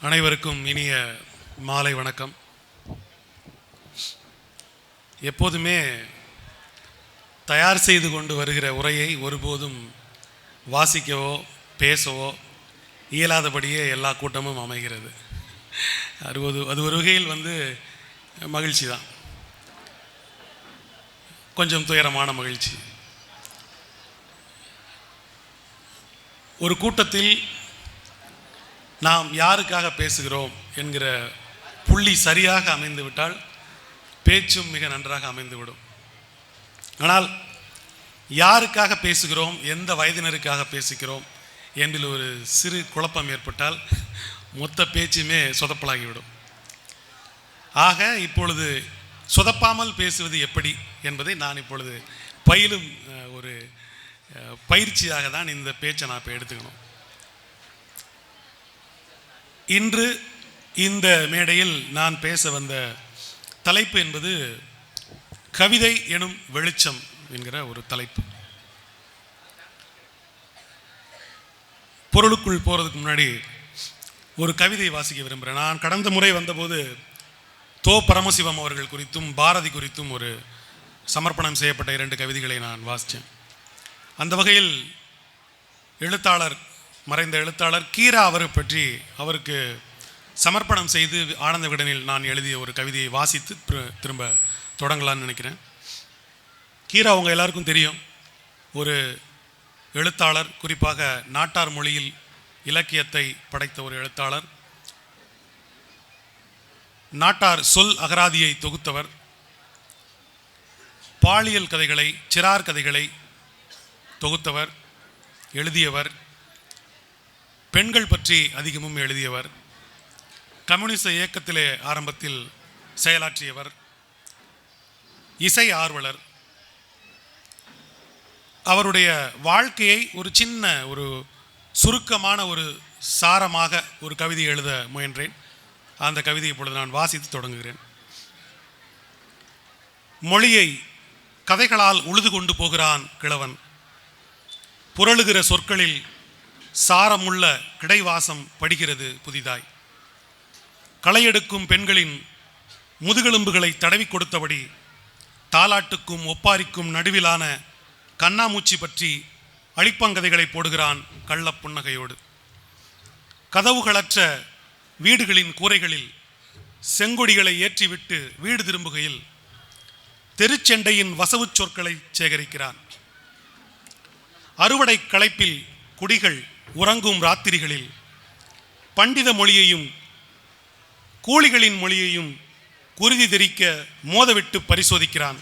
அனைவருக்கும் இனிய மாலை வணக்கம். எப்போதுமே தயார் செய்து கொண்டு வருகிற உரையை ஒருபோதும் வாசிக்கவோ பேசவோ இயலாதபடியே எல்லா கூட்டமும் அமைகிறது. அது ஒரு வகையில் மகிழ்ச்சி தான், கொஞ்சம் துயரமான மகிழ்ச்சி. ஒரு கூட்டத்தில் நாம் யாருக்காக பேசுகிறோம் என்கிற புள்ளி சரியாக அமைந்துவிட்டால் பேச்சும் மிக நன்றாக அமைந்துவிடும். ஆனால் யாருக்காக பேசுகிறோம், எந்த வயதினருக்காக பேசுகிறோம் என்பதில் ஒரு சிறு குழப்பம் ஏற்பட்டால் மொத்த பேச்சுமே சொதப்பலாகிவிடும். ஆக இப்பொழுது சொதப்பாமல் பேசுவது எப்படி என்பதை நான் இப்பொழுது பயிலும் ஒரு பயிற்சியாக தான் இந்த பேச்சை நான் இப்போ எடுத்துக்கணும். இன்று இந்த மேடையில் நான் பேச வந்த தலைப்பு என்பது கவிதை எனும் வெளிச்சம் என்கிற ஒரு தலைப்பு. பொருளுக்குள் போகிறதுக்கு முன்னாடி ஒரு கவிதை வாசிக்க விரும்புகிறேன். நான் கடந்த முறை வந்தபோது தோ. பரமசிவம் அவர்கள் குறித்தும் பாரதி குறித்தும் ஒரு சமர்ப்பணம் செய்யப்பட்ட 2 கவிதைகளை நான் வாசித்தேன். அந்த வகையில் மறைந்த எழுத்தாளர் கீரா அவரை பற்றி அவருக்கு சமர்ப்பணம் செய்து ஆனந்த விகடனில் நான் எழுதிய ஒரு கவிதையை வாசித்து திரும்ப தொடங்கலான்னு நினைக்கிறேன். கீரா அவங்க எல்லாருக்கும் தெரியும், ஒரு எழுத்தாளர், குறிப்பாக நாட்டார் மொழியில் இலக்கியத்தை படைத்த ஒரு எழுத்தாளர். நாட்டார் சொல் அகராதியை தொகுத்தவர். பாலியல் கதைகளை, சிறார் கதைகளை தொகுத்தவர், எழுதியவர். பெண்கள் பற்றி அதிகமும் எழுதியவர். கம்யூனிச இயக்கத்திலே ஆரம்பத்தில் செயலாற்றியவர். இசை ஆர்வலர். அவருடைய வாழ்க்கையை ஒரு சின்ன ஒரு சுருக்கமான ஒரு சாரமாக ஒரு கவிதை எழுத முயன்றேன். அந்த கவிதையை இப்பொழுது நான் வாசித்து தொடங்குகிறேன். மொழியை கதைகளால் உழுது கொண்டு போகிறான் கிழவன். புரளுகிற சொற்களில் சாரமுள்ள கிடைவாசம் படிக்கிறது புதிதாய். களையெடுக்கும் பெண்களின் முதுகெலும்புகளை தடவி கொடுத்தபடி தாலாட்டுக்கும் ஒப்பாரிக்கும் நடுவிலான கண்ணாமூச்சி பற்றி அழிப்பங்கதைகளை போடுகிறான் கள்ள புன்னகையோடு. கதவுகளற்ற வீடுகளின் கூரைகளில் செங்கொடிகளை ஏற்றிவிட்டு வீடு திரும்புகையில் தெருச்செண்டையின் வசவு சொற்களை சேகரிக்கிறான். அறுவடை களைப்பில் குடிகள் உறங்கும் ராத்திரிகளில் பண்டித மொழியையும் கூலிகளின் மொழியையும் குருதி தெரிக்க மோதவிட்டு பரிசோதிக்கிறான்.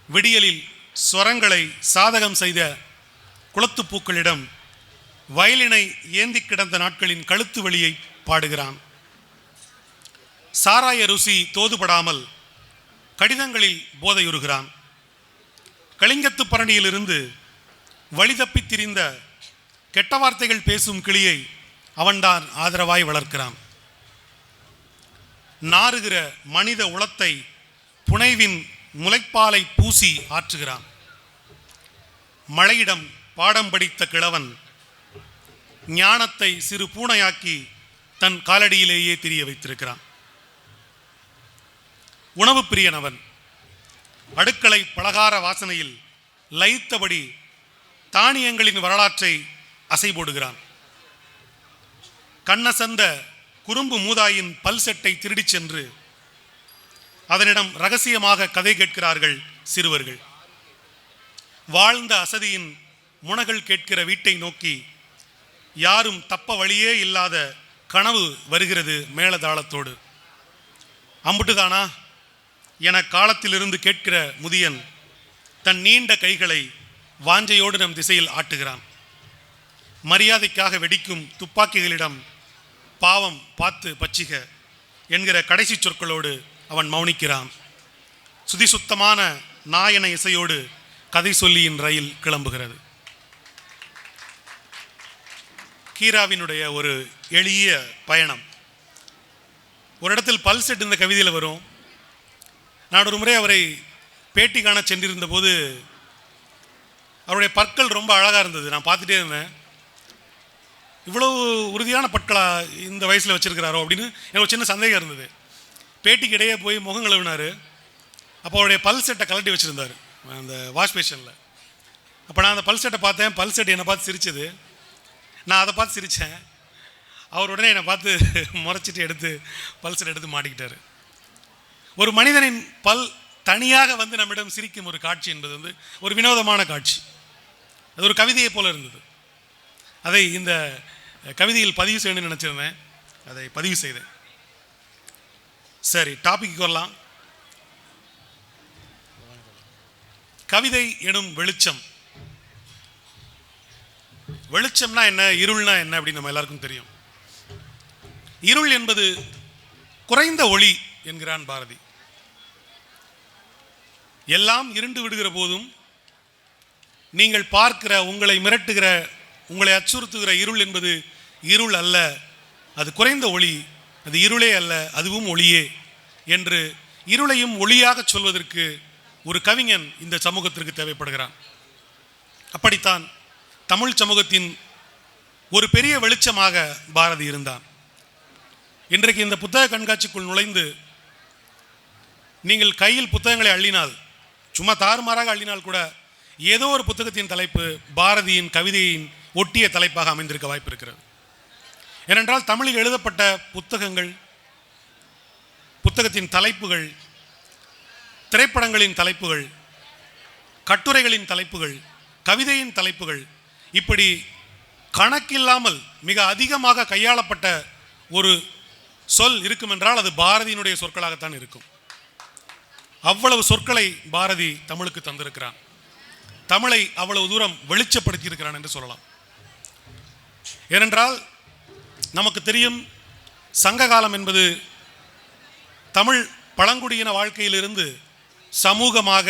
விடியலில் ஸ்வரங்களை சாதகம் செய்த குளத்துப்பூக்களிடம் வயலினை ஏந்தி கிடந்த நாட்களின் கழுத்து வழியை பாடுகிறான். சாராய ருசி தோதுபடாமல் கடிதங்களில் போதையுறுகிறான். கலிங்கத்து பரணியிலிருந்து வழிதப்பி திரிந்த கெட்ட வார்த்தைகள் பேசும் கிளியை அவன்தான் ஆதரவாய் வளர்க்கிறான். நாறுகிற மனித உளத்தை புனைவின் முளைப்பாலை பூசி ஆற்றுகிறான். மழையிடம் பாடம் படித்த கிழவன் ஞானத்தை சிறு பூனையாக்கி தன் காலடியிலேயே திரிய வைத்திருக்கிறான். உணவு பிரியனவன் அடுக்களை பலகார வாசனையில் லயித்தபடி தானியங்களின் வரலாற்றை அசை போடுகிறான். கண்ணசந்த குறும்பு மூதாயின் பல்செட்டை திருடிச் சென்று அதனிடம் ரகசியமாக கதை கேட்கிறார்கள் சிறுவர்கள். வாழ்ந்த அசதியின் முனகள் கேட்கிற வீட்டை நோக்கி யாரும் தப்ப வழியே இல்லாத கனவு வருகிறது மேளதாளத்தோடு. அம்புட்டுதானா என காலத்திலிருந்து கேட்கிற முதியன் தன் நீண்ட கைகளை வாஞ்சையோடு நம் திசையில் ஆட்டுகிறான். மரியாதைக்காக வெடிக்கும் துப்பாக்கிகளிடம் பாவம் பார்த்து பச்சிக என்கிற கடைசி சொற்களோடு அவன் மௌனிக்கிறான். சுதிசுத்தமான நாயன இசையோடு கதை சொல்லியின் ரயில் கிளம்புகிறது. கீராவினுடைய ஒரு எளிய பயணம். ஒரு இடத்தில் பல்செட் இந்த கவிதையில் வரும். நான் ஒரு முறை அவரை பேட்டி காண சென்றிருந்த போது அவருடைய பற்கள் ரொம்ப அழகாக இருந்தது. நான் பார்த்துட்டே இருந்தேன். இவ்வளோ உறுதியான பற்களா இந்த வயசில் வச்சுருக்கிறாரோ அப்படின்னு எனக்கு ஒரு சின்ன சந்தேகம் இருந்தது. பேட்டிக்கு இடையே போய் முகம் கழுவினார். அப்போ அவருடைய பல் செட்டை கலட்டி வச்சுருந்தார் அந்த வாஷ் பேஷனில். அப்போ நான் அந்த பல் செட்டை பார்த்தேன். பல் செட் என்னை பார்த்து சிரிச்சது. நான் அதை பார்த்து சிரித்தேன். அவர் உடனே என்னை பார்த்து முறைச்சிட்டு எடுத்து பல் செட் எடுத்து மாட்டிக்கிட்டார். ஒரு மனிதனின் பல் தனியாக வந்து நம்மிடம் சிரிக்கும் ஒரு காட்சி என்பது வந்து ஒரு வினோதமான காட்சி. அது ஒரு கவிதையை போல இருந்தது. அதை இந்த கவிதையில் பதிவு செய்யணும்னு நினச்சிருந்தேன். அதை பதிவு செய்தேன். சரி, டாபிக் வரலாம். கவிதை எனும் வெளிச்சம். வெளிச்சம்னா என்ன, இருள்னா என்ன அப்படின்னு நம்ம எல்லாருக்கும் தெரியும். இருள் என்பது குறைந்த ஒளி என்கிறான் பாரதி. எல்லாம் இருண்டு விடுகிற போதும் நீங்கள் பார்க்கிற, உங்களை மிரட்டுகிற, உங்களை அச்சுறுத்துகிற இருள் என்பது இருள் அல்ல, அது குறைந்த ஒளி, அது இருளே அல்ல, அதுவும் ஒளியே என்று இருளையும் ஒளியாக சொல்வதற்கு ஒரு கவிஞன் இந்த சமூகத்திற்கு தேவைப்படுகிறான். அப்படித்தான் தமிழ் சமூகத்தின் ஒரு பெரிய வெளிச்சமாக பாரதி இருந்தான். இன்றைக்கு இந்த புத்தக கண்காட்சிக்குள் நுழைந்து நீங்கள் கையில் புத்தகங்களை அள்ளினால், சும்மா தாறுமாறாக அள்ளினால் கூட ஏதோ ஒரு புத்தகத்தின் தலைப்பு பாரதியின் கவிதையின் ஒட்டிய தலைப்பாக அமைந்திருக்க வாய்ப்பு இருக்கிறது. ஏனென்றால் தமிழில் எழுதப்பட்ட புத்தகங்கள், புத்தகத்தின் தலைப்புகள், திரைப்படங்களின் தலைப்புகள், கட்டுரைகளின் தலைப்புகள், கவிதையின் தலைப்புகள், இப்படி கணக்கில்லாமல் மிக அதிகமாக கையாளப்பட்ட ஒரு சொல் இருக்கும் என்றால் அது பாரதியினுடைய சொற்களாகத்தான் இருக்கும். அவ்வளவு சொற்களை பாரதி தமிழுக்கு தந்திருக்கிறான். தமிழை அவ்வளவு தூரம் வெளிச்சப்படுத்தி இருக்கிறான் என்று சொல்லலாம். ஏனென்றால் நமக்கு தெரியும், சங்க காலம் என்பது தமிழ் பழங்குடியின வாழ்க்கையிலிருந்து சமூகமாக,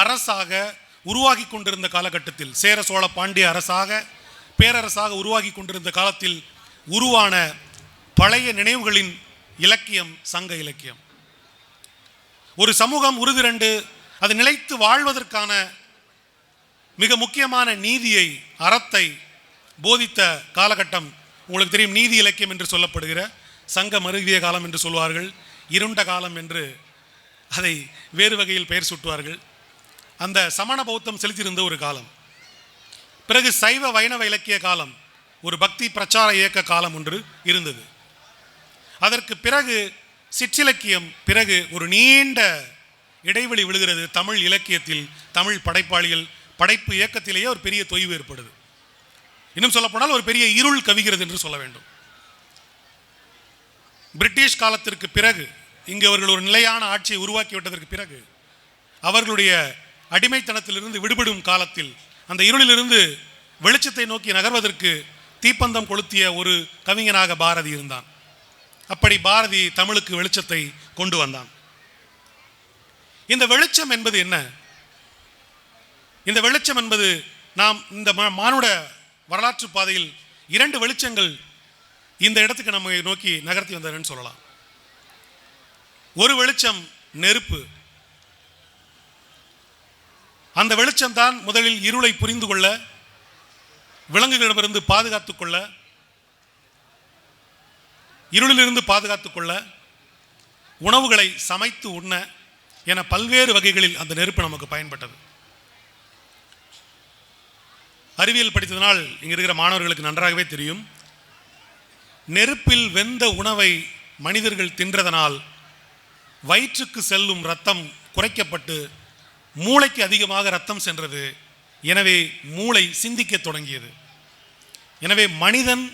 அரசாக உருவாகி கொண்டிருந்த காலகட்டத்தில், சேர சோழ பாண்டிய அரசாக, பேரரசாக உருவாகி கொண்டிருந்த காலத்தில் உருவான பழைய நினைவுகளின் இலக்கியம் சங்க இலக்கியம். ஒரு சமூகம் உருதிரண்டு அது நிலைத்து வாழ்வதற்கான மிக முக்கியமான நீதியை, அறத்தை போதித்த காலகட்டம் உங்களுக்கு தெரியும். நீதி இலக்கியம் என்று சொல்லப்படுகிற சங்க மருவிய காலம் என்று சொல்வார்கள், இருண்ட காலம் என்று அதை வேறு வகையில் பெயர் சூட்டுவார்கள். அந்த சமண பௌத்தம் செலுத்தியிருந்த ஒரு காலம். பிறகு சைவ வைணவ இலக்கிய காலம், ஒரு பக்தி பிரச்சார இயக்க காலம் ஒன்று இருந்தது. அதற்கு பிறகு சிற்றிலக்கியம், பிறகு ஒரு நீண்ட இடைவெளி விழுகிறது. தமிழ் இலக்கியத்தில், தமிழ் படைப்பாளிகள் படைப்பு இயக்கத்திலேயே ஒரு பெரிய தொய்வு ஏற்படுது. இன்னும் சொல்லப்போனால் ஒரு பெரிய இருள் கவிகிறது என்று சொல்ல வேண்டும். பிரிட்டிஷ் காலத்திற்கு பிறகு, இங்கு அவர்கள் ஒரு நிலையான ஆட்சியை உருவாக்கிவிட்டதற்கு பிறகு, அவர்களுடைய அடிமைத்தனத்திலிருந்து விடுபடும் காலத்தில் அந்த இருளிலிருந்து வெளிச்சத்தை நோக்கி நகர்வதற்கு தீப்பந்தம் கொளுத்திய ஒரு கவிஞனாக பாரதி இருந்தான். அப்படி பாரதி தமிழுக்கு வெளிச்சத்தை கொண்டு வந்தான். இந்த வெளிச்சம் என்பது என்ன? இந்த வெளிச்சம் என்பது, நாம் இந்த மானுட வரலாற்று பாதையில் இரண்டு வெளிச்சங்கள் இந்த இடத்துக்கு நம்ம நோக்கி நகர்த்தி வந்ததுன்னு சொல்லலாம். ஒரு வெளிச்சம் நெருப்பு. அந்த வெளிச்சம் தான் முதலில் இருளை புரிந்து கொள்ள, விலங்குகளிடமிருந்து பாதுகாத்துக் கொள்ள, இருளிலிருந்து பாதுகாத்துக் கொள்ள, உணவுகளை சமைத்து உண்ண என பல்வேறு வகைகளில் அந்த நெருப்பு நமக்கு பயன்பட்டது. அறிவியல் படித்ததனால் இங்கே இருக்கிற மாணவர்களுக்கு நன்றாகவே தெரியும். நெருப்பில் வெந்த உணவை மனிதர்கள் தின்றதனால் வயிற்றுக்கு செல்லும் இரத்தம் குறைக்கப்பட்டு மூளைக்கு அதிகமாக இரத்தம் சென்றது. எனவே மூளை சிந்திக்க தொடங்கியது. எனவே மனிதன்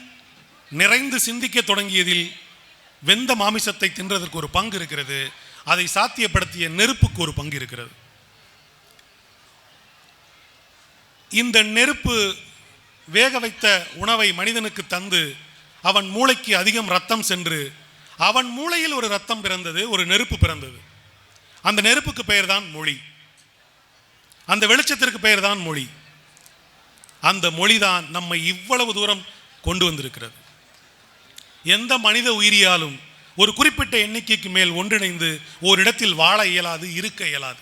நிறைந்து சிந்திக்க தொடங்கியதில் வெந்த மாமிசத்தை தின்றதற்கு ஒரு பங்கு இருக்கிறது. அதை சாத்தியப்படுத்திய நெருப்புக்கு ஒரு பங்கு இருக்கிறது. இந்த நெருப்பு வேக வைத்த உணவை மனிதனுக்கு தந்து அவன் மூளைக்கு அதிகம் ரத்தம் சென்று அவன் மூளையில் ஒரு ரத்தம் பிறந்தது, ஒரு நெருப்பு பிறந்தது. அந்த நெருப்புக்கு பெயர் தான் மொழி. அந்த வெளிச்சத்திற்கு பெயர் தான் மொழி. அந்த மொழிதான் நம்மை இவ்வளவு தூரம் கொண்டு வந்திருக்கிறது. எந்த மனித உயிரியாலும் ஒரு குறிப்பிட்ட எண்ணிக்கைக்கு மேல் ஒன்றிணைந்து ஓரிடத்தில் வாழ இயலாது, இருக்க இயலாது.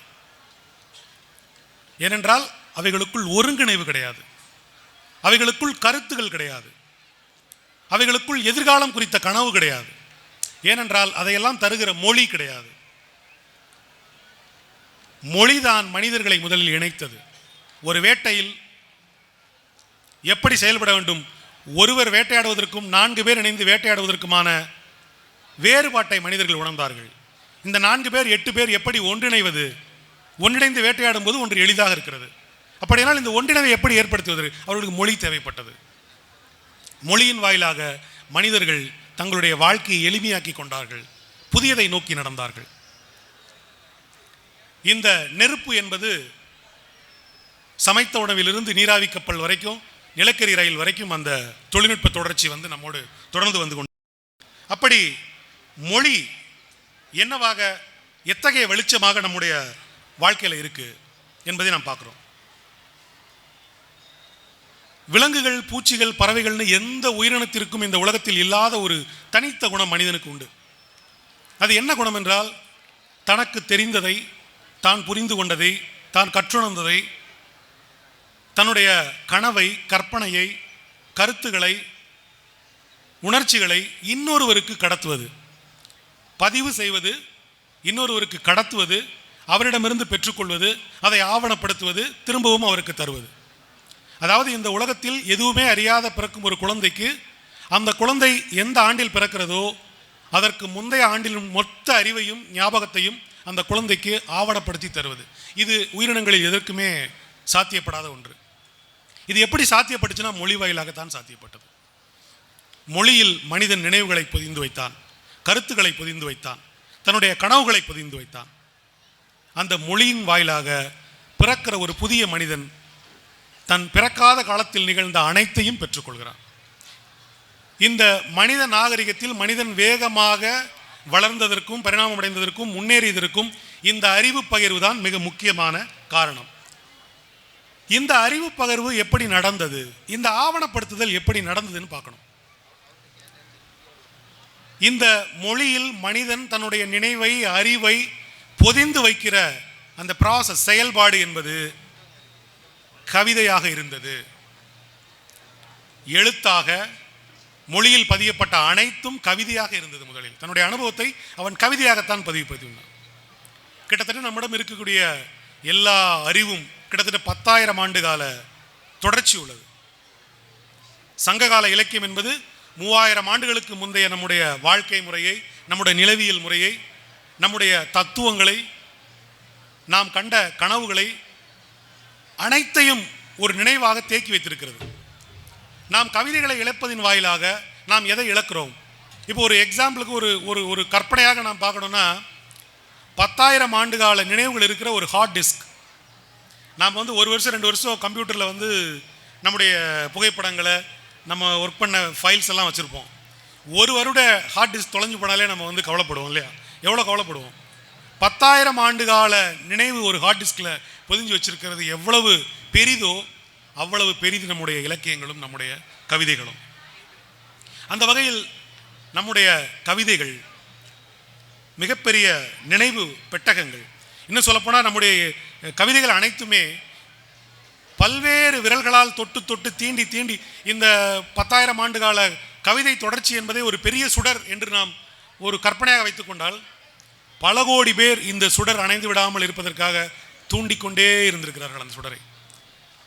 ஏனென்றால் அவைகளுக்குள் ஒருங்கிணைவு கிடையாது, அவைகளுக்குள் கருத்துகள் கிடையாது. அவைகளுக்குள் எதிர்காலம் குறித்த கனவு கிடையாது. ஏனென்றால் அதையெல்லாம் தருகிற மொழி கிடையாது. மொழிதான் மனிதர்களை முதலில் இணைத்தது. ஒரு வேட்டையில் எப்படி செயல்பட வேண்டும், ஒருவர் வேட்டையாடுவதற்கும் 4 பேர் இணைந்து வேட்டையாடுவதற்குமான வேறுபாட்டை மனிதர்கள் உணர்ந்தார்கள். இந்த 4 பேர் 8 பேர் எப்படி ஒன்றிணைவது, ஒன்றிணைந்து வேட்டையாடும் போது ஒன்று எளிதாக இருக்கிறது. அப்படியானால் இந்த ஒன்றிணைவை எப்படி ஏற்படுத்துவது, அவர்களுக்கு மொழி தேவைப்பட்டது. மொழியின் வாயிலாக மனிதர்கள் தங்களுடைய வாழ்க்கையை எளிமையாக்கி கொண்டார்கள், புதியதை நோக்கி நடந்தார்கள். இந்த நெருப்பு என்பது சமைத்த உணவிலிருந்து நீராவி கப்பல் வரைக்கும், நிலக்கரி ரயில் வரைக்கும் அந்த தொழில்நுட்ப தொடர்ச்சி நம்மோடு தொடர்ந்து வந்து கொண்டு, அப்படி மொழி என்னவாக, எத்தகைய வெளிச்சமாக நம்முடைய வாழ்க்கையில் இருக்கு என்பதை நாம் பார்க்கிறோம். விலங்குகள், பூச்சிகள், பறவைகள்னு எந்த உயிரினத்திற்கும் இந்த உலகத்தில் இல்லாத ஒரு தனித்த குணம் மனிதனுக்கு உண்டு. அது என்ன குணம் என்றால், தனக்கு தெரிந்ததை, தான் புரிந்து கொண்டதை, தான் கற்றுணர்ந்ததை, தன்னுடைய கனவை, கற்பனையை, கருத்துக்களை, உணர்ச்சிகளை இன்னொருவருக்கு கடத்துவது, பதிவு செய்வது, இன்னொருவருக்கு கடத்துவது, அவரிடமிருந்து பெற்றுக்கொள்வது, அதை ஆவணப்படுத்துவது, திரும்பவும் அவருக்கு தருவது. அதாவது இந்த உலகத்தில் எதுவுமே அறியாத பிறக்கும் ஒரு குழந்தைக்கு அந்த குழந்தை எந்த ஆண்டில் பிறக்கிறதோ அதற்கு முந்தைய ஆண்டில் மொத்த அறிவையும் ஞாபகத்தையும் அந்த குழந்தைக்கு ஆவணப்படுத்தி தருவது. இது உயிரினங்களில் எதற்குமே சாத்தியப்படாத ஒன்று. இது எப்படி சாத்தியப்பட்டுச்சுன்னா மொழி வாயிலாகத்தான் சாத்தியப்பட்டது. மொழியில் மனிதன் நினைவுகளை பொதிந்து வைத்தான், கருத்துக்களை பொதிந்து வைத்தான், தன்னுடைய கனவுகளை பொதிந்து வைத்தான். அந்த மொழியின் வாயிலாக பிறக்கிற ஒரு புதிய மனிதன் தன் பிறக்காத காலத்தில் நிகழ்ந்த அனைத்தையும் பெற்றுக்கொள்கிறான். இந்த மனித நாகரிகத்தில் மனிதன் வேகமாக வளர்ந்ததற்கும் பரிணாமம் அடைந்ததற்கும் முன்னேறியதற்கும் இந்த அறிவு பகிர்வு தான் மிக முக்கியமான காரணம். இந்த அறிவு பகிர்வு எப்படி நடந்தது, இந்த ஆவணப்படுத்துதல் எப்படி நடந்ததுன்னு பார்க்கணும். இந்த மொழியில் மனிதன் தன்னுடைய நினைவை, அறிவை பொதிந்து வைக்கிற அந்த ப்ராசஸ், செயல்பாடு என்பது கவிதையாக இருந்தது. எழுத்தாக மொழியில் பதியப்பட்ட அனைத்தும் கவிதையாக இருந்தது. முதலில் தன்னுடைய அனுபவத்தை அவன் கவிதையாகத்தான் பதிவுபடுத்தினான். கிட்டத்தட்ட நம்மிடம் இருக்கக்கூடிய எல்லா அறிவும் கிட்டத்தட்ட 10,000 ஆண்டு கால தொடர்ச்சி உள்ளது. சங்ககால இலக்கியம் என்பது 3000 ஆண்டுகளுக்கு முந்தைய நம்முடைய வாழ்க்கை முறையை, நம்முடைய நிலவியல் முறையை, நம்முடைய தத்துவங்களை, நாம் கண்ட கனவுகளை அனைத்தையும் ஒரு நினைவாக தேக்கி வைத்திருக்கிறது. நாம் கவிதைகளை இழப்பதின் வாயிலாக நாம் எதை இழக்கிறோம்? இப்போ ஒரு எக்ஸாம்பிளுக்கு ஒரு கற்பனையாக நாம் பார்க்கணும்னா, 10,000 ஆண்டு கால நினைவுகள் இருக்கிற ஒரு ஹார்ட் டிஸ்க். நாம் 1 வருஷம் 2 வருஷம் கம்ப்யூட்டரில் நம்முடைய புகைப்படங்களை, நம்ம ஒர்க் பண்ண ஃபைல்ஸ் எல்லாம் வச்சுருப்போம். 1 வருட ஹார்ட் டிஸ்க் தொலைஞ்சு போனாலே நம்ம கவலைப்படுவோம் இல்லையா? எவ்வளோ கவலைப்படுவோம்? 10,000 ஆண்டு கால நினைவு ஒரு ஹார்ட் டிஸ்கில் பொதிஞ்சு வச்சிருக்கிறது எவ்வளவு பெரிதோ அவ்வளவு பெரிது நம்முடைய இலக்கியங்களும் நம்முடைய கவிதைகளும். அந்த வகையில் நம்முடைய கவிதைகள் மிகப்பெரிய நினைவு பெட்டகங்கள். இன்னும் சொல்லப்போனால் நம்முடைய கவிதைகள் அனைத்துமே பல்வேறு விரல்களால் தொட்டு தொட்டு தீண்டி தீண்டி, இந்த 10,000 ஆண்டு கால கவிதை தொடர்ச்சி என்பதை ஒரு பெரிய சுடர் என்று நாம் ஒரு கற்பனையாக வைத்துக்கொண்டால், பல கோடி பேர் இந்த சுடர் அணைந்து விடாமல் இருப்பதற்காக தூண்டிக்கொண்டே இருந்திருக்கிறார்கள். அந்த சுடரை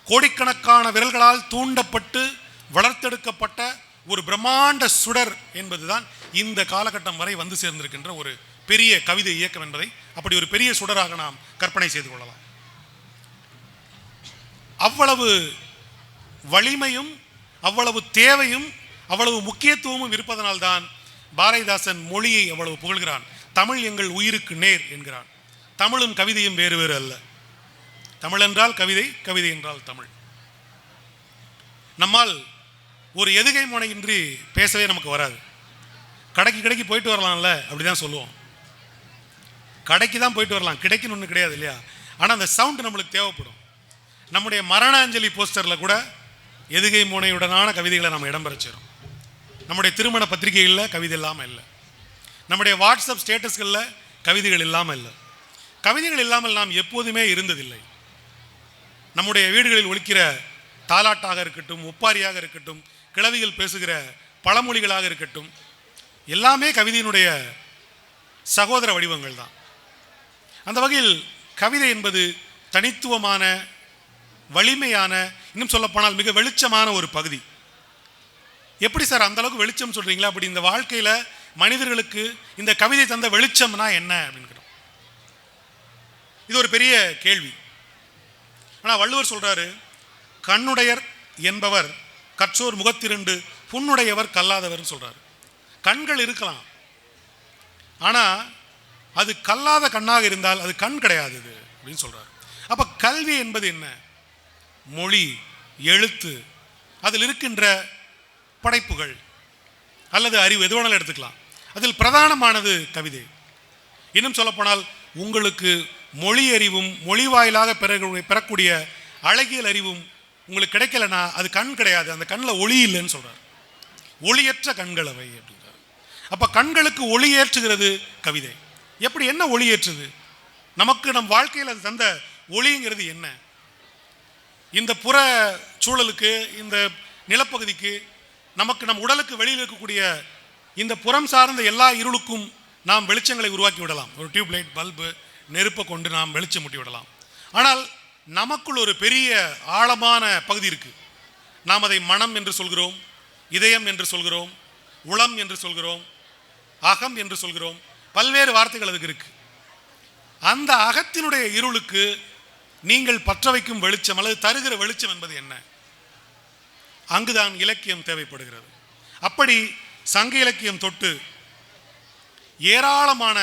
கோடிக்கணக்கான விரல்களால் தூண்டப்பட்டு வளர்த்தெடுக்கப்பட்ட ஒரு பிரம்மாண்ட சுடர் என்பதுதான் இந்த காலகட்டம் வரை வந்து சேர்ந்திருக்கின்ற ஒரு பெரிய கவிதை இயக்கம் என்பதை அப்படி ஒரு பெரிய சுடராக நாம் கற்பனை செய்து கொள்ளலாம். அவ்வளவு வலிமையும் அவ்வளவு தேவையும் அவ்வளவு முக்கியத்துவமும் இருப்பதனால்தான் பாரதிதாசன் மொழியை அவ்வளவு புகழ்கிறான். தமிழ் எங்கள் உயிருக்கு நேர் என்கிறான். தமிழும் கவிதையும் வேறு வேறு அல்ல. தமிழ் என்றால் கவிதை, கவிதை என்றால் தமிழ். நம்மால் ஒரு எதுகை முனையின்றி பேசவே நமக்கு வராது. கடைக்கு போயிட்டு வரலாம்ல, அப்படிதான் சொல்லுவோம். கடைக்கு தான் போயிட்டு வரலாம், கிடைக்குன்னு ஒன்று கிடையாது இல்லையா? ஆனால் அந்த சவுண்ட் நம்மளுக்கு தேவைப்படும். நம்முடைய மரணாஞ்சலி போஸ்டரில் கூட எதுகை முனையுடனான கவிதைகளை நம்ம இடம்பெறச்சிடும். நம்முடைய திருமண பத்திரிகைகளில் கவிதை இல்லாமல் இல்லை. நம்முடைய வாட்ஸ்அப் ஸ்டேட்டஸ்களில் கவிதைகள் இல்லாமல் இல்லை. கவிதைகள் இல்லாமல் நாம் எப்போதுமே இருந்ததில்லை. நம்முடைய வீடுகளில் ஒலிக்கிற தாலாட்டாக இருக்கட்டும், ஒப்பாரியாக இருக்கட்டும், கிழவிகள் பேசுகிற பழமொழிகளாக இருக்கட்டும், எல்லாமே கவிதையினுடைய சகோதர வடிவங்கள் தான். அந்த வகையில் கவிதை என்பது தனித்துவமான, வலிமையான, இன்னும் சொல்லப்போனால் மிக வெளிச்சமான ஒரு பகுதி. எப்படி சார் அந்த அளவுக்கு வெளிச்சம் சொல்றீங்களா? அப்படி இந்த வாழ்க்கையில மனிதர்களுக்கு இந்த கவிதை தந்த வெளிச்சம்னா என்ன அப்படின்னு இது ஒரு பெரிய கேள்வி. ஆனால் வள்ளுவர் சொல்றாரு, கண்ணுடையர் என்பவர் கற்றோர் முகத்திரண்டு, புண்ணுடையவர் கல்லாதவர் சொல்றாரு. கண்கள் இருக்கலாம், ஆனா அது கல்லாத கண்ணாக இருந்தால் அது கண் கிடையாது அப்படின்னு சொல்றாரு. அப்ப கல்வி என்பது என்ன? மொழி, எழுத்து, அதில் இருக்கின்ற படைப்புகள் அல்லது அறிவு, எது வேணாலும் எடுத்துக்கலாம். அதில் பிரதானமானது கவிதை. இன்னும் சொல்லப்போனால் உங்களுக்கு மொழி அறிவும் மொழி வாயிலாக பெறக்கூடிய அழகியல் அறிவும் உங்களுக்கு கிடைக்கலன்னா அது கண் கிடையாது, அந்த கண்ணில் ஒளி இல்லைன்னு சொல்றாரு. ஒளியற்ற கண்கள் அவை அப்படின்றார். அப்ப கண்களுக்கு ஒளி ஏற்றுகிறது கவிதை. எப்படி, என்ன ஒளி ஏற்றுது நமக்கு? நம் வாழ்க்கையில் அது தந்த ஒளிங்கிறது என்ன? இந்த புற சூழலுக்கு, இந்த நிலப்பகுதிக்கு, நமக்கு நம் உடலுக்கு வெளியில் இருக்கக்கூடிய இந்த புறம் சார்ந்த எல்லா இருளுக்கும் நாம் வெளிச்சங்களை உருவாக்கி விடலாம். ஒரு டியூப்லைட், பல்பு, நெருப்பை கொண்டு நாம் வெளிச்சம் மூட்டி விடலாம். ஆனால் நமக்குள் ஒரு பெரிய ஆழமான பகுதி இருக்கு. நாம் அதை மனம் என்று சொல்கிறோம், இதயம் என்று சொல்கிறோம், உளம் என்று சொல்கிறோம், அகம் என்று சொல்கிறோம். பல்வேறு வார்த்தைகள் அதுக்கு இருக்கு. அந்த அகத்தினுடைய இருளுக்கு நீங்கள் பற்ற வைக்கும் வெளிச்சம் அல்லது தருகிற வெளிச்சம் என்பது என்ன? அங்குதான் இலக்கியம் தேவைப்படுகிறது. அப்படி சங்க இலக்கியம் தொட்டு ஏராளமான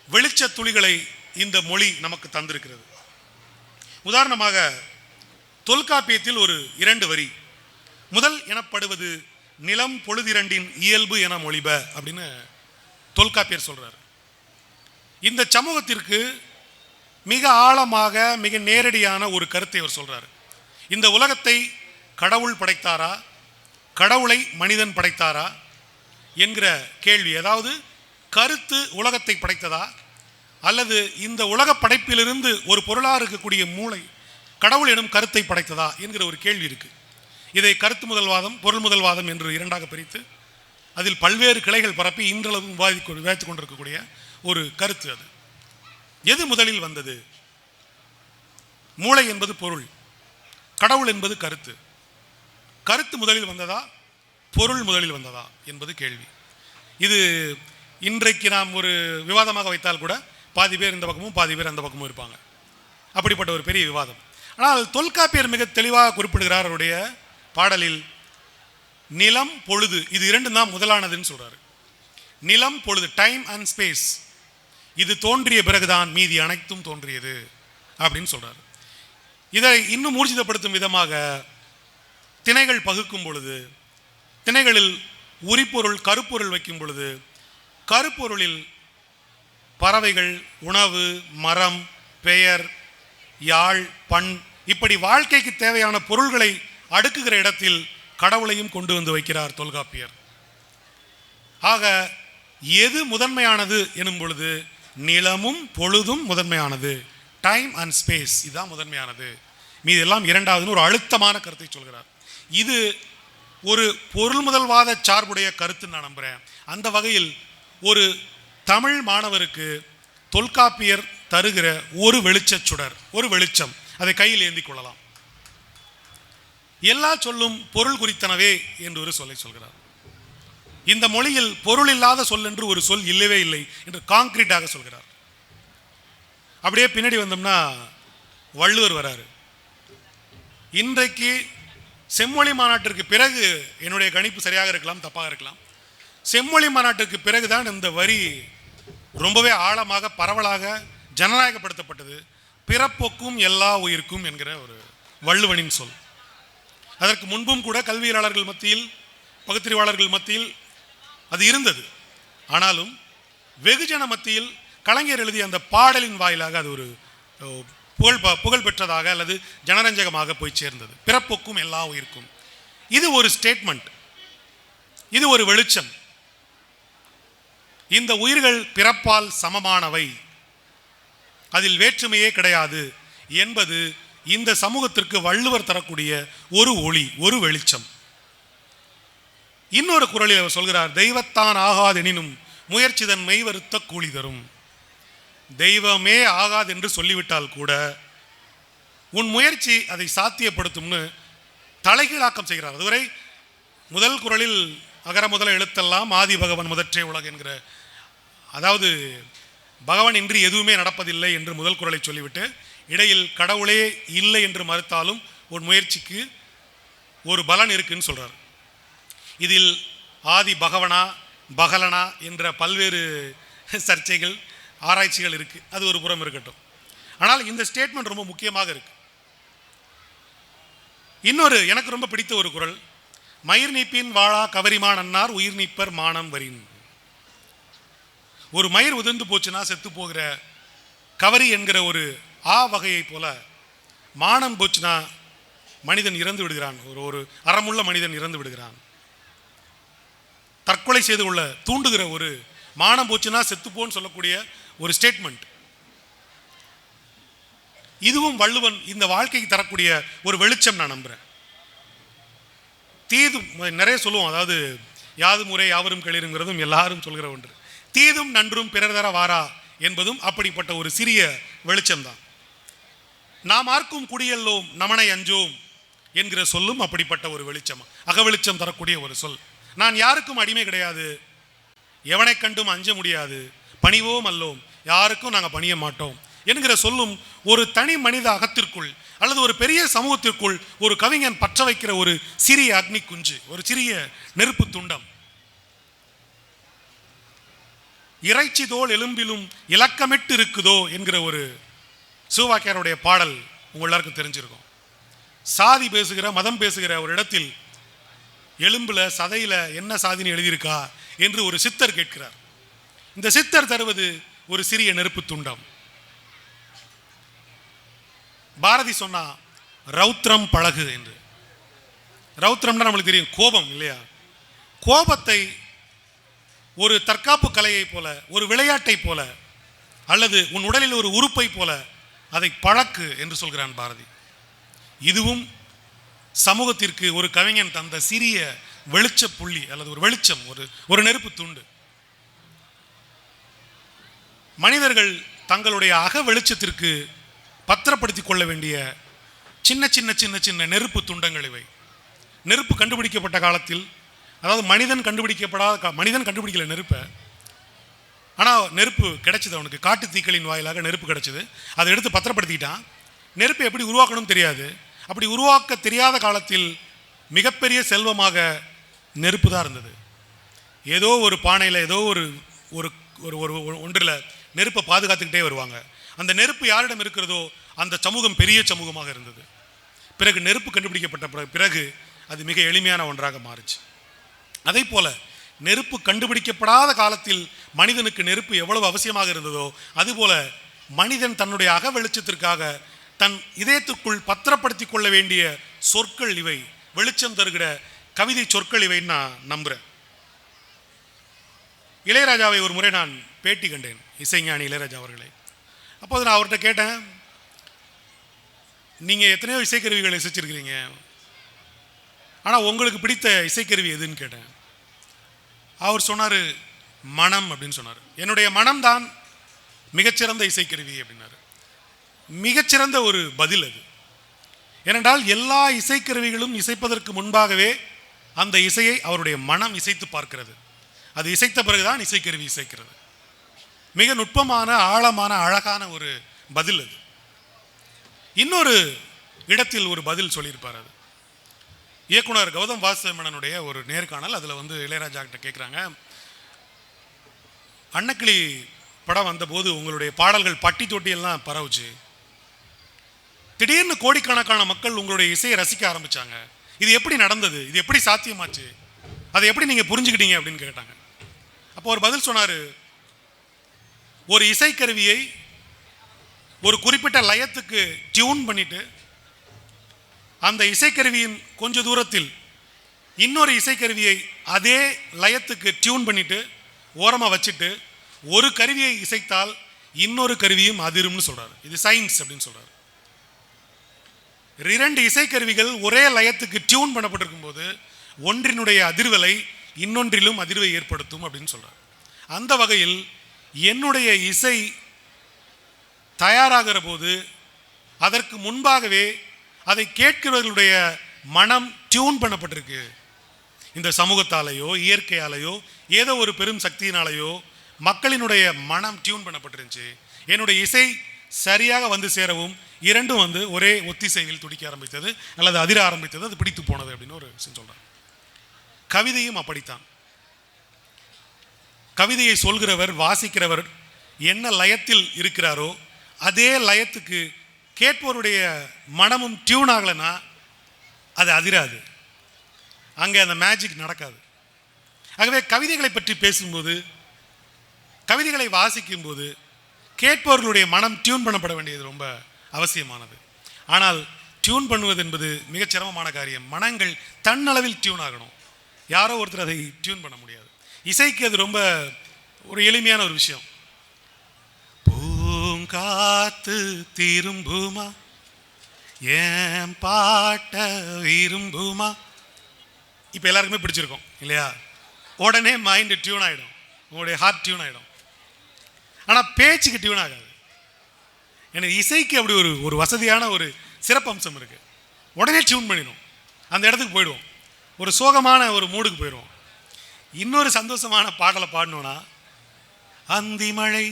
வெளிச்ச துளிகளை இந்த மொழி நமக்கு தந்திருக்கிறது. உதாரணமாக தொல்காப்பியத்தில் ஒரு 2 வரி, முதல் எனப்படுவது நிலம் பொழுதிரண்டின் இயல்பு என மொழிப அப்படின்னு தொல்காப்பியர் சொல்றார். இந்த சமூகத்திற்கு மிக ஆழமாக, மிக நேரடியான ஒரு கருத்தை அவர் சொல்றார். இந்த உலகத்தை கடவுள் படைத்தாரா, கடவுளை மனிதன் படைத்தாரா என்கிற கேள்வி, அதாவது கருத்து உலகத்தை படைத்ததா அல்லது இந்த உலக படைப்பிலிருந்து ஒரு பொருளாக இருக்கக்கூடிய மூளை கடவுள் எனும் கருத்தை படைத்ததா என்கிற ஒரு கேள்வி இருக்கு. இதை கருத்து முதல்வாதம், பொருள் முதல்வாதம் என்று 2ஆக பிரித்து அதில் பல்வேறு கிளைகள் பரப்பி இன்றளவும் விவாதித்துக் கொண்டிருக்கக்கூடிய ஒரு கருத்து. அது எது முதலில் வந்தது? மூளை என்பது பொருள், கடவுள் என்பது கருத்து. கருத்து முதலில் வந்ததா, பொருள் முதலில் வந்ததா என்பது கேள்வி. இது இன்றைக்கு நாம் ஒரு விவாதமாக வைத்தால் கூட பாதி பேர் இந்த பக்கமும் பாதி பேர் அந்த பக்கமும் இருப்பாங்க. அப்படிப்பட்ட ஒரு பெரிய விவாதம். ஆனால் தொல்காப்பியர் மிக தெளிவாக குறிப்பிடுகிறார் அவருடைய பாடலில், நிலம் பொழுது இது 2 தான் முதலானதுன்னு சொல்றாரு. நிலம் பொழுது, டைம் அண்ட் ஸ்பேஸ், இது தோன்றிய பிறகுதான் மீதி அனைத்தும் தோன்றியது அப்படின்னு சொல்றாரு. இதை இன்னும் ஊர்ஜிதப்படுத்தும் விதமாக திணைகள் பகுக்கும் பொழுது, திணைகளில் உரிப்பொருள் கருப்பொருள் வைக்கும் பொழுது, கருப்பொருளில் பறவைகள், உணவு, மரம், பெயர், யாழ், பண், இப்படி வாழ்க்கைக்கு தேவையான பொருள்களை அடுக்குகிற இடத்தில் கடவுளையும் கொண்டு வந்து வைக்கிறார் தொல்காப்பியர். ஆக எது முதன்மையானது எனும் பொழுது நிலமும் பொழுதும் முதன்மையானது, டைம் அண்ட் ஸ்பேஸ் இதுதான் முதன்மையானது, மீது எல்லாம் இரண்டாவதுன்னு ஒரு அழுத்தமான கருத்தை சொல்கிறார். இது ஒரு பொருள் முதல்வாத சார்புடைய கருத்து நான் நம்புகிறேன். அந்த வகையில் ஒரு தமிழ் மாணவருக்கு தொல்காப்பியர் தருகிற ஒரு வெளிச்ச சுடர், ஒரு வெளிச்சம், அதை கையில் ஏந்தி கொள்ளலாம். எல்லா சொல்லும் பொருள் குறித்தனவே என்று ஒரு சொல்லை சொல்கிறார். இந்த மொழியில் பொருள் இல்லாத சொல் என்று ஒரு சொல் இல்லவே இல்லை என்று கான்கிரீட்டாக சொல்கிறார். அப்படியே பின்னாடி வந்தோம்னா வள்ளுவர் வராரு. இன்றைக்கு செம்மொழி மாநாட்டிற்கு பிறகு, என்னுடைய கணிப்பு சரியாக இருக்கலாம், தப்பாக இருக்கலாம், செம்மொழி மாநாட்டுக்கு பிறகுதான் இந்த வரி ரொம்பவே ஆழமாக பரவலாக ஜனநாயகப்படுத்தப்பட்டது. பிறப்பொக்கும் எல்லா உயிர்க்கும் என்கிற ஒரு வள்ளுவனின் சொல். அதற்கு முன்பும் கூட கல்வியாளர்கள் மத்தியில், பகுத்தறிவாளர்கள் மத்தியில் அது இருந்தது. ஆனாலும் வெகுஜன மத்தியில் கலைஞர் எழுதிய அந்த பாடலின் வாயிலாக அது ஒரு புகழ் பெற்றதாக அல்லது ஜனரஞ்சகமாக போய் சேர்ந்தது. பிறப்பொக்கும் எல்லா உயிர்க்கும், இது ஒரு ஸ்டேட்மெண்ட், இது ஒரு வெளிச்சம். இந்த உயிர்கள் பிறப்பால் சமமானவை, அதில் வேற்றுமையே கிடையாது என்பது இந்த சமூகத்திற்கு வள்ளுவர் தரக்கூடிய ஒரு ஒளி, ஒரு வெளிச்சம். இன்னொரு குறளில் அவர் சொல்கிறார், தெய்வத்தான் ஆகாதெனினும் முயற்சிதன் மெய் வருத்த கூலி தரும். தெய்வமே ஆகாது என்று சொல்லிவிட்டால் கூட உன் முயற்சி அதை சாத்தியப்படுத்தும்னு தலைகீழாக்கம் செய்கிறார். அதுவரை முதல் குறளில் அகர முதல எழுத்தெல்லாம் ஆதி பகவன் முதற்றே உலக என்கிற, அதாவது பகவான் இன்றி எதுவுமே நடப்பதில்லை என்று முதல் குறளை சொல்லிவிட்டு இடையில் கடவுளே இல்லை என்று மறுத்தாலும் உன் முயற்சிக்கு ஒரு பலன் இருக்குன்னு சொல்றார். இதில் ஆதி பகவனா பகலனா என்ற பல்வேறு சர்ச்சைகள் ஆராய்ச்சிகள் இருக்கு. அது ஒரு புறம் இருக்கட்டும். ஆனால் இந்த ஸ்டேட்மெண்ட் ரொம்ப முக்கியமாக இருக்கு. இன்னொரு எனக்கு ரொம்ப பிடித்த ஒரு குறள், மயிர் நீப்பின் வாழா கவரிமான் அன்னார் உயிர் நீப்பர் மானம் வரின். ஒரு மயிர் உதிர்ந்து போச்சுன்னா செத்து போகிற கவரி என்கிற ஒரு வகையை போல மானம் போச்சுன்னா மனிதன் இறந்து விடுகிறான். ஒரு அறமுள்ள மனிதன் இறந்து விடுகிறான். தற்கொலை செய்து கொள்ள தூண்டுகிற ஒரு மானம் போச்சுன்னா செத்துப்போன்னு சொல்லக்கூடிய ஒரு ஸ்டேட்மெண்ட். இதுவும் வள்ளுவன் இந்த வாழ்க்கைக்கு தரக்கூடிய ஒரு வெளிச்சம் நான் நம்புறேன். தீதும் நிறைய சொல்லுவோம், அதாவது யாது முறை யாவரும் கேளிருங்கிறதும் எல்லாரும் சொல்கிற ஒன்று. தீதும் நன்றும் பிறர் தர வாரா என்பதும் அப்படிப்பட்ட ஒரு சிறிய வெளிச்சம்தான். நாம் ஆர்க்கும் குடியல்லோம் நமனை அஞ்சோம் என்கிற சொல்லும் அப்படிப்பட்ட ஒரு வெளிச்சம், அகவெளிச்சம் தரக்கூடிய ஒரு சொல். நான் யாருக்கும் அடிமை கிடையாது, எவனை கண்டும் அஞ்ச முடியாது, பணிவோம் அல்லோம், யாருக்கும் நாங்கள் பணிய மாட்டோம் என்கிற சொல்லும் ஒரு தனி மனித அகத்திற்குள் அல்லது ஒரு பெரிய சமூகத்திற்குள் ஒரு கவிஞன் பற்ற வைக்கிற ஒரு சிறிய அக்னி குஞ்சு, ஒரு சிறிய நெருப்பு துண்டம். இறைச்சி தோல் எலும்பிலும் இலக்கமிட்டு இருக்குதோ என்கிற ஒரு சிவவாக்கியாருடைய பாடல் உங்க எல்லாருக்கும் தெரிஞ்சிருக்கும். சாதி பேசுகிற மதம் பேசுகிற ஒரு இடத்தில் எலும்புல சதையில என்ன சாதின்னு எழுதியிருக்கா என்று ஒரு சித்தர் கேட்கிறார். இந்த சித்தர் தருவது ஒரு சிறிய நெருப்பு துண்டம். பாரதி சொன்னா ரௌத்ரம் பழகு என்று. ரௌத்ரம்னா நம்மளுக்கு தெரியும், கோபம் இல்லையா? கோபத்தை ஒரு தற்காப்பு கலையை போல, ஒரு விளையாட்டை போல, அல்லது உன் உடலில் ஒரு உறுப்பை போல அதை பழக்கு என்று சொல்கிறான் பாரதி. இதுவும் சமூகத்திற்கு ஒரு கவிஞன் தந்த சிறிய வெளிச்ச புள்ளி அல்லது ஒரு வெளிச்சம், ஒரு நெருப்பு துண்டு. மனிதர்கள் தங்களுடைய அக வெளிச்சத்திற்கு பத்திரப்படுத்திக் கொள்ள வேண்டிய சின்ன சின்ன சின்ன சின்ன நெருப்பு துண்டங்கள் இவை. நெருப்பு கண்டுபிடிக்கப்பட்ட காலத்தில், அதாவது மனிதன் கண்டுபிடிக்கல நெருப்பை, ஆனால் நெருப்பு கிடைச்சது அவனுக்கு. காட்டு தீக்களின் வாயிலாக நெருப்பு கிடைச்சது. அதை எடுத்து பத்திரப்படுத்திக்கிட்டான். நெருப்பை எப்படி உருவாக்கணும் தெரியாது. அப்படி உருவாக்க தெரியாத காலத்தில் மிகப்பெரிய செல்வமாக நெருப்பு தான் இருந்தது. ஏதோ ஒரு பானையில் ஏதோ ஒரு ஒன்றில் நெருப்பை பாதுகாத்துக்கிட்டே வருவாங்க. அந்த நெருப்பு யாரிடம் இருக்கிறதோ அந்த சமூகம் பெரிய சமூகமாக இருந்தது. பிறகு நெருப்பு கண்டுபிடிக்கப்பட்ட பிறகு அது மிக எளிமையான ஒன்றாக மாறுச்சு. அதே போல நெருப்பு கண்டுபிடிக்கப்படாத காலத்தில் மனிதனுக்கு நெருப்பு எவ்வளவு அவசியமாக இருந்ததோ அதுபோல மனிதன் தன்னுடைய அக வெளிச்சத்திற்காக தன் இதயத்துக்குள் பத்திரப்படுத்திக் கொள்ள வேண்டிய சொற்கள் இவை, வெளிச்சம் தருகிற கவிதை சொற்கள் இவை நான் நம்புறேன். இளையராஜாவை ஒரு முறை நான் பேட்டி கண்டேன், இசைஞானி இளையராஜா அவர்களை. அப்போது நான் அவர்கிட்ட கேட்டேன், நீங்கள் எத்தனையோ இசைக்கருவிகளை இசைச்சிருக்கிறீங்க, ஆனால் உங்களுக்கு பிடித்த இசைக்கருவி எதுன்னு கேட்டேன். அவர் சொன்னார் மனம் அப்படின்னு சொன்னார். என்னுடைய மனம்தான் மிகச்சிறந்த இசைக்கருவி அப்படின்னாரு. மிகச்சிறந்த ஒரு பதில் அது. ஏனென்றால் எல்லா இசைக்கருவிகளும் இசைப்பதற்கு முன்பாகவே அந்த இசையை அவருடைய மனம் இசைத்து பார்க்கிறது. அது இசைத்த பிறகுதான் இசைக்கருவி இசைக்கிறது. மிக நுட்பமான ஆழமான அழகான ஒரு பதில் அது. இன்னொரு இடத்தில் ஒரு பதில் சொல்லியிருப்பார். அது இயக்குனர் கௌதம் வாசுதேவனுடைய ஒரு நேர்காணல். அதில் இளையராஜா கிட்ட கேட்குறாங்க, அன்னக்கிளி படம் வந்தபோது உங்களுடைய பாடல்கள் பட்டி தொட்டியெல்லாம் பரவுச்சு, திடீர்னு கோடிக்கணக்கான மக்கள் உங்களுடைய இசையை ரசிக்க ஆரம்பிச்சாங்க, இது எப்படி நடந்தது, இது எப்படி சாத்தியமாச்சு, அதை எப்படி நீங்கள் புரிஞ்சுக்கிட்டீங்க அப்படின்னு கேட்டாங்க. அப்போ ஒரு பதில் சொன்னார், ஒரு இசைக்கருவியை ஒரு குறிப்பிட்ட லயத்துக்கு டியூன் பண்ணிட்டு அந்த இசைக்கருவியின் கொஞ்ச தூரத்தில் இன்னொரு இசைக்கருவியை அதே லயத்துக்கு டியூன் பண்ணிட்டு ஓரமாக வச்சுட்டு ஒரு கருவியை இசைத்தால் இன்னொரு கருவியும் அதிரும்னு சொல்றாரு. இது சயின்ஸ் அப்படின்னு சொல்றாரு. இரண்டு இசைக்கருவிகள் ஒரே லயத்துக்கு டியூன் பண்ணப்பட்டிருக்கும் போது ஒன்றினுடைய அதிர்வலை இன்னொன்றிலும் அதிர்வை ஏற்படுத்தும் அப்படின்னு சொல்கிறார். அந்த வகையில் என்னுடைய இசை தயாராகிற போது அதற்கு முன்பாகவே அதை கேட்கிறவர்களுடைய மனம் டியூன் பண்ணப்பட்டிருக்கு. இந்த சமூகத்தாலேயோ இயற்கையாலேயோ ஏதோ ஒரு பெரும் சக்தியினாலேயோ மக்களினுடைய மனம் டியூன் பண்ணப்பட்டிருந்துச்சு. என்னுடைய இசை சரியாக வந்து சேரவும் இரண்டும் ஒரே ஒத்திசைவில் துடிக்க ஆரம்பித்தது அல்லது அதிர ஆரம்பித்தது, அது பிடித்து போனது அப்படின்னு ஒரு விஷயம் சொல்கிறார். கவிதையும் அப்படித்தான். கவிதையை சொல்கிறவர் வாசிக்கிறவர் என்ன லயத்தில் இருக்கிறாரோ அதே லயத்துக்கு கேட்பவருடைய மனமும் டியூன் ஆகலைன்னா அது அதிராது, அங்கே அந்த மேஜிக் நடக்காது. ஆகவே கவிதைகளை பற்றி பேசும்போது, கவிதைகளை வாசிக்கும்போது கேட்பவர்களுடைய மனம் டியூன் பண்ணப்பட வேண்டியது ரொம்ப அவசியமானது. ஆனால் டியூன் பண்ணுவது என்பது மிகச் சிரமமான காரியம். மனங்கள் தன்னளவில் டியூன் ஆகணும், யாரோ ஒருத்தர் அதை டியூன் பண்ண முடியாது. இசைக்கு அது ரொம்ப ஒரு எளிமையான ஒரு விஷயம். பூங்காத்து திரும்புமா ஏன் பாட்ட விரும்புமா, இப்போ எல்லாருக்குமே பிடிச்சிருக்கோம் இல்லையா? உடனே மைண்டு டியூன் ஆகிடும், உங்களுடைய ஹார்ட் டியூன் ஆகிடும். ஆனால் பேச்சுக்கு டியூன் ஆகாது. எனக்கு இசைக்கு அப்படி ஒரு வசதியான ஒரு சிறப்பம்சம் இருக்குது. உடனே டியூன் பண்ணிடும், அந்த இடத்துக்கு போயிடுவோம், ஒரு சோகமான ஒரு மூடுக்கு போயிடுவோம். இன்னொரு சந்தோஷமான பாடலை பாடணுன்னா, அந்தி மழை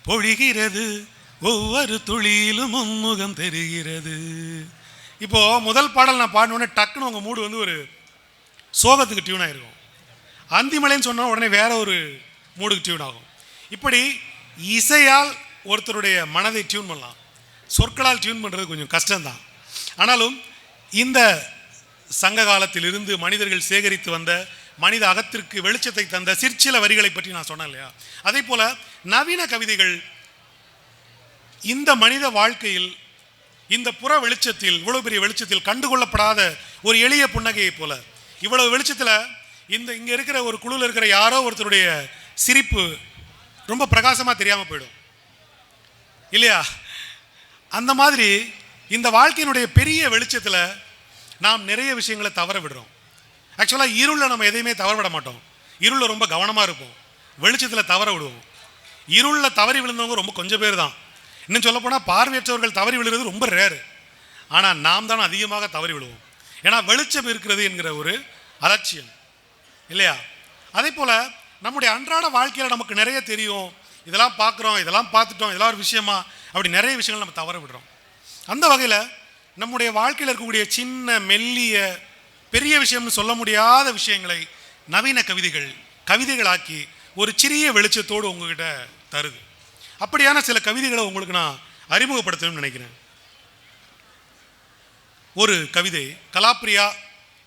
பொழிகிறது ஒவ்வொரு துளியிலும் முன்முகம் தெரிகிறது. இப்போது முதல் பாடல் நான் பாடினோடனே டக்குன்னு உங்கள் மூடு ஒரு சோகத்துக்கு டியூன் ஆகிருக்கும். அந்தி மழைன்னு சொன்னால் உடனே வேற ஒரு மூடுக்கு டியூன் ஆகும். இப்படி இசையால் ஒருத்தருடைய மனதை டியூன் பண்ணலாம், சொற்களால் டியூன் பண்ணுறது கொஞ்சம் கஷ்டம்தான். ஆனாலும் இந்த சங்க காலத்திலிருந்து மனிதர்கள் சேகரித்து வந்த மனித அகத்திற்கு வெளிச்சத்தை தந்த சிற்சில வரிகளை பற்றி நான் சொன்னேன் இல்லையா? அதே போல நவீன கவிதைகள் இந்த மனித வாழ்க்கையில் இந்த புற வெளிச்சத்தில், இவ்வளவு பெரிய வெளிச்சத்தில் கண்டுகொள்ளப்படாத ஒரு எளிய புன்னகையை போல, இவ்வளவு வெளிச்சத்தில் இங்கே இருக்கிற ஒரு குழுவில் இருக்கிற யாரோ ஒருத்தருடைய சிரிப்பு ரொம்ப பிரகாசமாக தெரியாமல் போயிடும் இல்லையா? அந்த மாதிரி இந்த வாழ்க்கையினுடைய பெரிய வெளிச்சத்தில் நாம் நிறைய விஷயங்களை தவற விடுறோம். ஆக்சுவலாக இருளில் நம்ம எதையுமே தவற விட மாட்டோம், இருளில் ரொம்ப கவனமாக இருப்போம், வெளிச்சத்தில் தவற விடுவோம். இருளில் தவறி விழுந்தவங்க ரொம்ப கொஞ்சம் பேர் தான். இன்னும் சொல்லப்போனால் பார்வையற்றவர்கள் தவறி விழுகிறது ரொம்ப ரேரு. ஆனால் நாம் தான் அதிகமாக தவறி விழுவோம், ஏன்னா வெளிச்சம் இருக்கிறது என்கிற ஒரு அலட்சியம் இல்லையா? அதே போல் நம்முடைய அன்றாட வாழ்க்கையில் நமக்கு நிறைய தெரியும், இதெல்லாம் பார்க்குறோம், இதெல்லாம் பார்த்துட்டோம், இதெல்லாம் ஒரு விஷயமா, அப்படி நிறைய விஷயங்கள் நம்ம தவற விடுறோம். அந்த வகையில் நம்முடைய வாழ்க்கையில் இருக்கக்கூடிய சின்ன மெல்லிய பெரிய விஷயம்னு சொல்ல முடியாத விஷயங்களை நவீன கவிதைகளாக்கி ஒரு சிறிய வெளிச்சத்தோடு உங்ககிட்ட தருது. அப்படியான சில கவிதைகளை உங்களுக்கு நான் அறிமுகப்படுத்தணும்னு நினைக்கிறேன். ஒரு கவிதை, கலாப்ரியா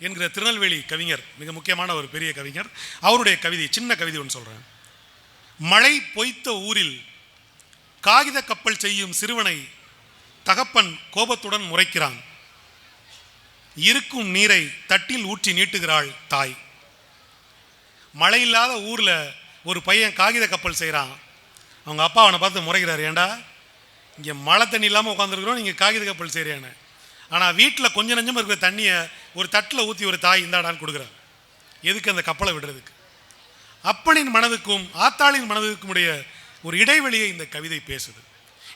என்கிற திருநெல்வேலி கவிஞர், மிக முக்கியமான ஒரு பெரிய கவிஞர், அவருடைய கவிதை, சின்ன கவிதை ஒன்று சொல்கிறேன். மழை பொய்த்த ஊரில் காகித கப்பல் செய்யும் சிறுவனை தகப்பன் கோபத்துடன் முறைக்கிறான். இருக்கும் நீரை தட்டில் ஊற்றி நீட்டுகிறாள் தாய். மழை இல்லாத ஊரில் ஒரு பையன் காகித கப்பல் செய்கிறான். அவங்க அப்பா அவனை பார்த்து முறைக்கிறார், ஏண்டா இங்கே மழை தண்ணி இல்லாமல் உட்காந்துருக்குறோம், நீங்கள் காகித கப்பல் செய்கிறான்னு. ஆனால் வீட்டில் கொஞ்சம் நஞ்சமாக இருக்கிற தண்ணியை ஒரு தட்டில் ஊற்றி ஒரு தாய் இந்தாடான்னு கொடுக்குறாங்க. எதுக்கு? அந்த கப்பலை விடுறதுக்கு. அப்பனின் மனதுக்கும் ஆத்தாளின் மனதுக்கும் உடைய ஒரு இடைவெளியை இந்த கவிதை பேசுது.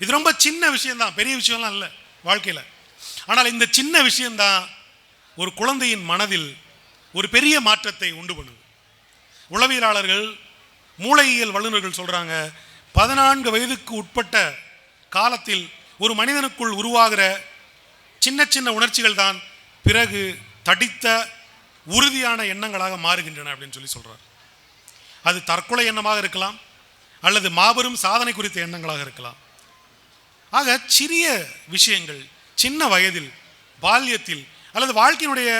இது ரொம்ப சின்ன விஷயம்தான், பெரிய விஷயம்லாம் இல்லை வாழ்க்கையில். ஆனால் இந்த சின்ன விஷயம்தான் ஒரு குழந்தையின் மனதில் ஒரு பெரிய மாற்றத்தை உண்டு பண்ணுது. உளவியலாளர்கள், மூளையியல் வல்லுநர்கள் சொல்கிறாங்க, 14 வயதுக்கு உட்பட்ட காலத்தில் ஒரு மனிதனுக்குள் உருவாகிற சின்ன சின்ன உணர்ச்சிகள் தான் பிறகு தடித்த உறுதியான எண்ணங்களாக மாறுகின்றன அப்படின்னு சொல்கிறார். அது தற்கொலை எண்ணமாக இருக்கலாம், அல்லது மாபெரும் சாதனை குறித்த எண்ணங்களாக இருக்கலாம். ஆக சிறிய விஷயங்கள் சின்ன வயதில், பால்யத்தில், அல்லது வாழ்க்கையினுடைய,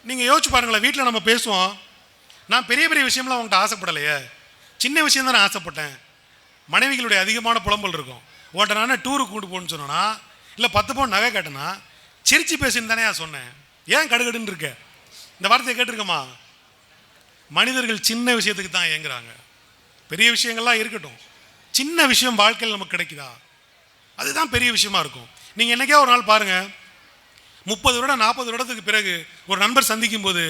நீங்கள் யோசிச்சு பாருங்களேன், வீட்டில் நம்ம பேசுவோம், நான் பெரிய பெரிய விஷயம்லாம் அவங்கள்ட்ட ஆசைப்படலையே, சின்ன விஷயம் தான் நான் ஆசைப்பட்டேன். மனைவிகளுடைய அதிகமான புலம்பல் இருக்கும். உன்ட்ட நான் டூருக்கு கூட்டு போகணுன்னு சொன்னோன்னா, இல்லை 10 பவுன் நகை கேட்டேன்னா, சிரிச்சு பேசுன்னு தானே சொன்னேன், ஏன் கடுகடுன்னு இருக்க? இந்த வார்த்தையை கேட்டிருக்கமா? மனிதர்கள் சின்ன விஷயத்துக்கு தான் ஏங்குறாங்க. பெரிய விஷயங்கள்லாம் இருக்கட்டும், சின்ன விஷயம் வாழ்க்கையில் நமக்கு கிடைக்குதா, அதுதான் பெரிய விஷயமா இருக்கும். நீங்கள் என்றைக்கே ஒரு நாள் பாருங்கள், 30 வருடம் 40 வருடத்துக்கு பிறகு ஒரு நண்பர் சந்திக்கும் போது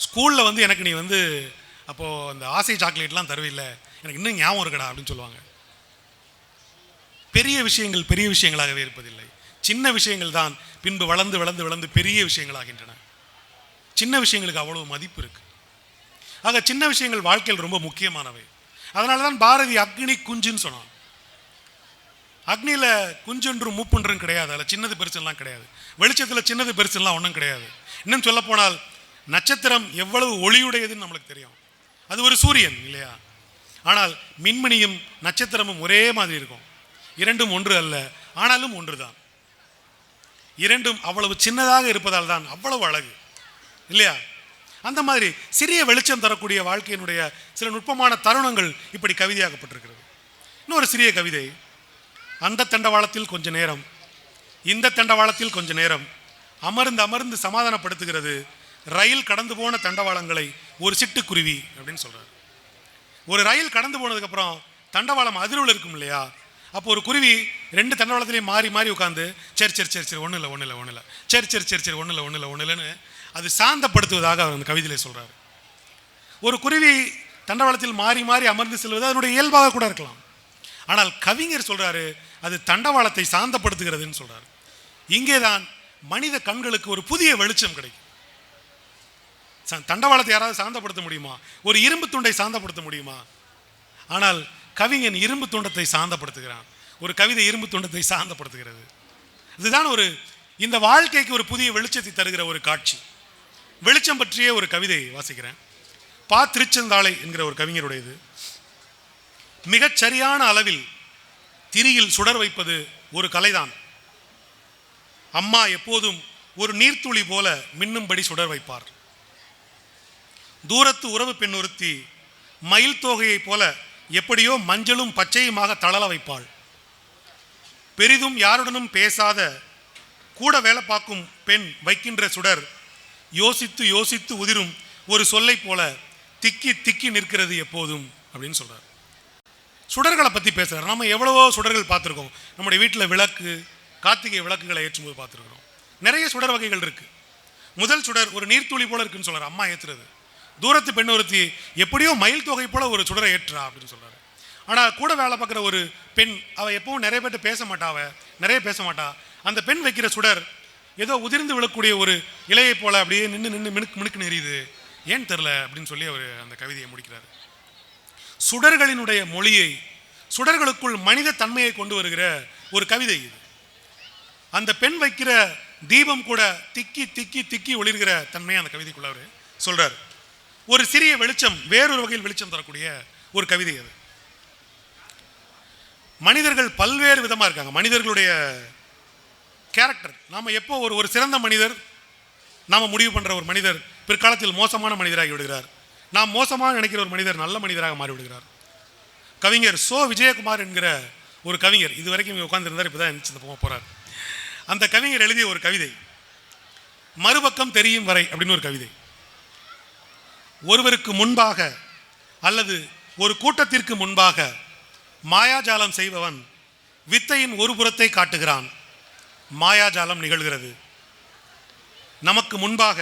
ஸ்கூலில் வந்து எனக்கு நீ வந்து அப்போது அந்த ஆசை சாக்லேட்லாம் தருவில்லை, எனக்கு இன்னும் ஞாபகம் இருக்கடா அப்படின்னு சொல்லுவாங்க. பெரிய விஷயங்கள் பெரிய விஷயங்களாகவே இருப்பதில்லை. சின்ன விஷயங்கள் தான் பின்பு வளர்ந்து வளர்ந்து வளர்ந்து பெரிய விஷயங்களாகின்றன. சின்ன விஷயங்களுக்கு அவ்வளவு மதிப்பு இருக்கு. ஆக சின்ன விஷயங்கள் வாழ்க்கையில் ரொம்ப முக்கியமானவை. அதனால தான் பாரதி அக்னி குஞ்சுன்னு சொன்னான். அக்னியில் குஞ்சொன்றும் மூப்பொன்றும் கிடையாது. அதில் சின்னது பெருசெல்லாம் கிடையாது. வெளிச்சத்தில் சின்னது பெருசெல்லாம் ஒன்றும் கிடையாது. இன்னும் சொல்ல போனால் நட்சத்திரம் எவ்வளவு ஒளியுடையதுன்னு நம்மளுக்கு தெரியும். அது ஒரு சூரியன் இல்லையா? ஆனால் மின்மணியும் நட்சத்திரமும் ஒரே மாதிரி இருக்கும். இரண்டும் ஒன்று அல்ல, ஆனாலும் ஒன்று தான். இரண்டும் அவ்வளவு சின்னதாக இருப்பதால் தான் அவ்வளவு அழகு இல்லையா? அந்த மாதிரி சிறிய வெளிச்சம் தரக்கூடிய வாழ்க்கையினுடைய சில நுட்பமான தருணங்கள் இப்படி கவிதையாக்கப்பட்டிருக்கிறது. இன்னொரு சிறிய கவிதை. அந்த தண்டவாளத்தில் கொஞ்ச நேரம், இந்த தண்டவாளத்தில் கொஞ்ச நேரம் அமர்ந்து அமர்ந்து சமாதானப்படுத்துகிறது ரயில் கடந்து போன தண்டவாளங்களை ஒரு சிட்டுக்குருவி அப்படின்னு சொல்றாரு. ஒரு ரயில் கடந்து போனதுக்கப்புறம் தண்டவாளம் அதிர்வில் இருக்கும் இல்லையா? அப்போ ஒரு குருவி ரெண்டு தண்டவாளத்திலையும் மாறி மாறி உட்காந்து சரி சரி சரி சரி ஒன்றும் இல்லை ஒன்றும் இல்லை ஒன்றும் இல்லை சரி சரி சரி சரி ஒன்றும் இல்லை ஒன்றும் இல்லை ஒன்றும் இல்லைன்னு அது சாந்தப்படுத்துவதாக அவர் அந்த கவிதையிலே சொல்கிறார். ஒரு குருவி தண்டவாளத்தில் மாறி மாறி அமர்ந்து செல்வது அதனுடைய இயல்பாக கூட இருக்கலாம். ஆனால் கவிஞர் சொல்கிறாரு அது தண்டவாளத்தை சாந்தப்படுத்துகிறதுன்னு சொல்கிறார். இங்கே தான் மனித கண்களுக்கு ஒரு புதிய வெளிச்சம் கிடைக்கும். தண்டவாளத்தை யாராவது சாந்தப்படுத்த முடியுமா? ஒரு இரும்பு துண்டை சாந்தப்படுத்த முடியுமா? ஆனால் கவிஞன் இரும்பு துண்டத்தை சாந்தப்படுத்துகிறான். ஒரு கவிதை இரும்பு துண்டத்தை சாந்தப்படுத்துகிறது. இதுதான் ஒரு இந்த வாழ்க்கைக்கு ஒரு புதிய வெளிச்சத்தை தருகிற ஒரு காட்சி. வெளிச்சம் பற்றிய ஒரு கவிதை வாசிக்கிறேன். பா. திருச்செந்தாழை என்கிற ஒரு கவிஞருடையது. மிகச் சரியான அளவில் திரியில் சுடர் வைப்பது ஒரு கலைதான். அம்மா எப்போதும் ஒரு நீர்த்துளி போல மின்னும்படி சுடர் வைப்பார். தூரத்து உறவு பெண் ஒருத்தி மயில் தோகையை போல எப்படியோ மஞ்சளும் பச்சையுமாக தளல வைப்பாள். பெரிதும் யாருடனும் பேசாத கூட வேலை பார்க்கும் பெண் வைக்கின்ற சுடர் யோசித்து யோசித்து உதிரும் ஒரு சொல்லை போல திக்கி திக்கி நிற்கிறது எப்போதும் அப்படின்னு சொல்றார். சுடர்களை பற்றி பேசுகிறார். நம்ம எவ்வளவோ சுடர்கள் பார்த்துருக்கோம். நம்முடைய வீட்டில் விளக்கு, கார்த்திகை விளக்குகளை ஏற்றும்போது பார்த்துருக்குறோம். நிறைய சுடர் வகைகள் இருக்கு. முதல் சுடர் ஒரு நீர்த்துளி போல இருக்குன்னு சொல்றாரு, அம்மா ஏற்றுறது. தூரத்து பெண் ஒருத்தி எப்படியோ மயில் தொகை போல ஒரு சுடரை ஏற்றா அப்படின்னு சொல்றாரு. ஆனால் கூட வேலை பார்க்குற ஒரு பெண், அவள் எப்பவும் நிறைய பேர்ட்டு பேச மாட்டா, நிறைய பேச மாட்டா. அந்த பெண் வைக்கிற சுடர் ஏதோ உதிர்ந்து விழக்கூடிய ஒரு இலையை போல அப்படியே நின்று நின்று மினுக்கு மினுக்கு நெறியுது, ஏன் தெரில அப்படின்னு சொல்லி அவர் அந்த கவிதையை முடிக்கிறார். சுடர்களினுடைய மொழியை, சுடர்களுக்குள் மனித தன்மையை கொண்டு வருகிற ஒரு கவிதை இது. அந்த பெண் வைக்கிற தீபம் கூட திக்கி திக்கி திக்கி ஒளிர்கிற தன்மையை அந்த கவிதைக்குள்ள அவர் சொல்றார். ஒரு சிறிய வெளிச்சம், வேறொரு வகையில் வெளிச்சம் தரக்கூடிய ஒரு கவிதை அது. மனிதர்கள் பல்வேறு விதமாக இருக்காங்க. மனிதர்களுடைய கேரக்டர், நாம் எப்போ ஒரு சிறந்த மனிதர், நாம் முடிவு பண்ணுற ஒரு மனிதர் பிற்காலத்தில் மோசமான மனிதராகி விடுகிறார். நாம் மோசமாக நினைக்கிற ஒரு மனிதர் நல்ல மனிதராக மாறிவிடுகிறார். கவிஞர் சோ. விஜயகுமார் என்கிற ஒரு கவிஞர் இது வரைக்கும் இங்கே உட்கார்ந்துருந்தார், இப்போ தான் எந்திரிச்சு போகிறார். அந்த கவிஞர் எழுதிய ஒரு கவிதை மறுபக்கம் தெரியும் வரை அப்படின்னு ஒரு கவிதை. ஒருவருக்கு முன்பாக அல்லது ஒரு கூட்டத்திற்கு முன்பாக மாயாஜாலம் செய்பவன் வித்தையின் ஒரு புறத்தை காட்டுகிறான். மாயாஜாலம் நிகழ்கிறது. நமக்கு முன்பாக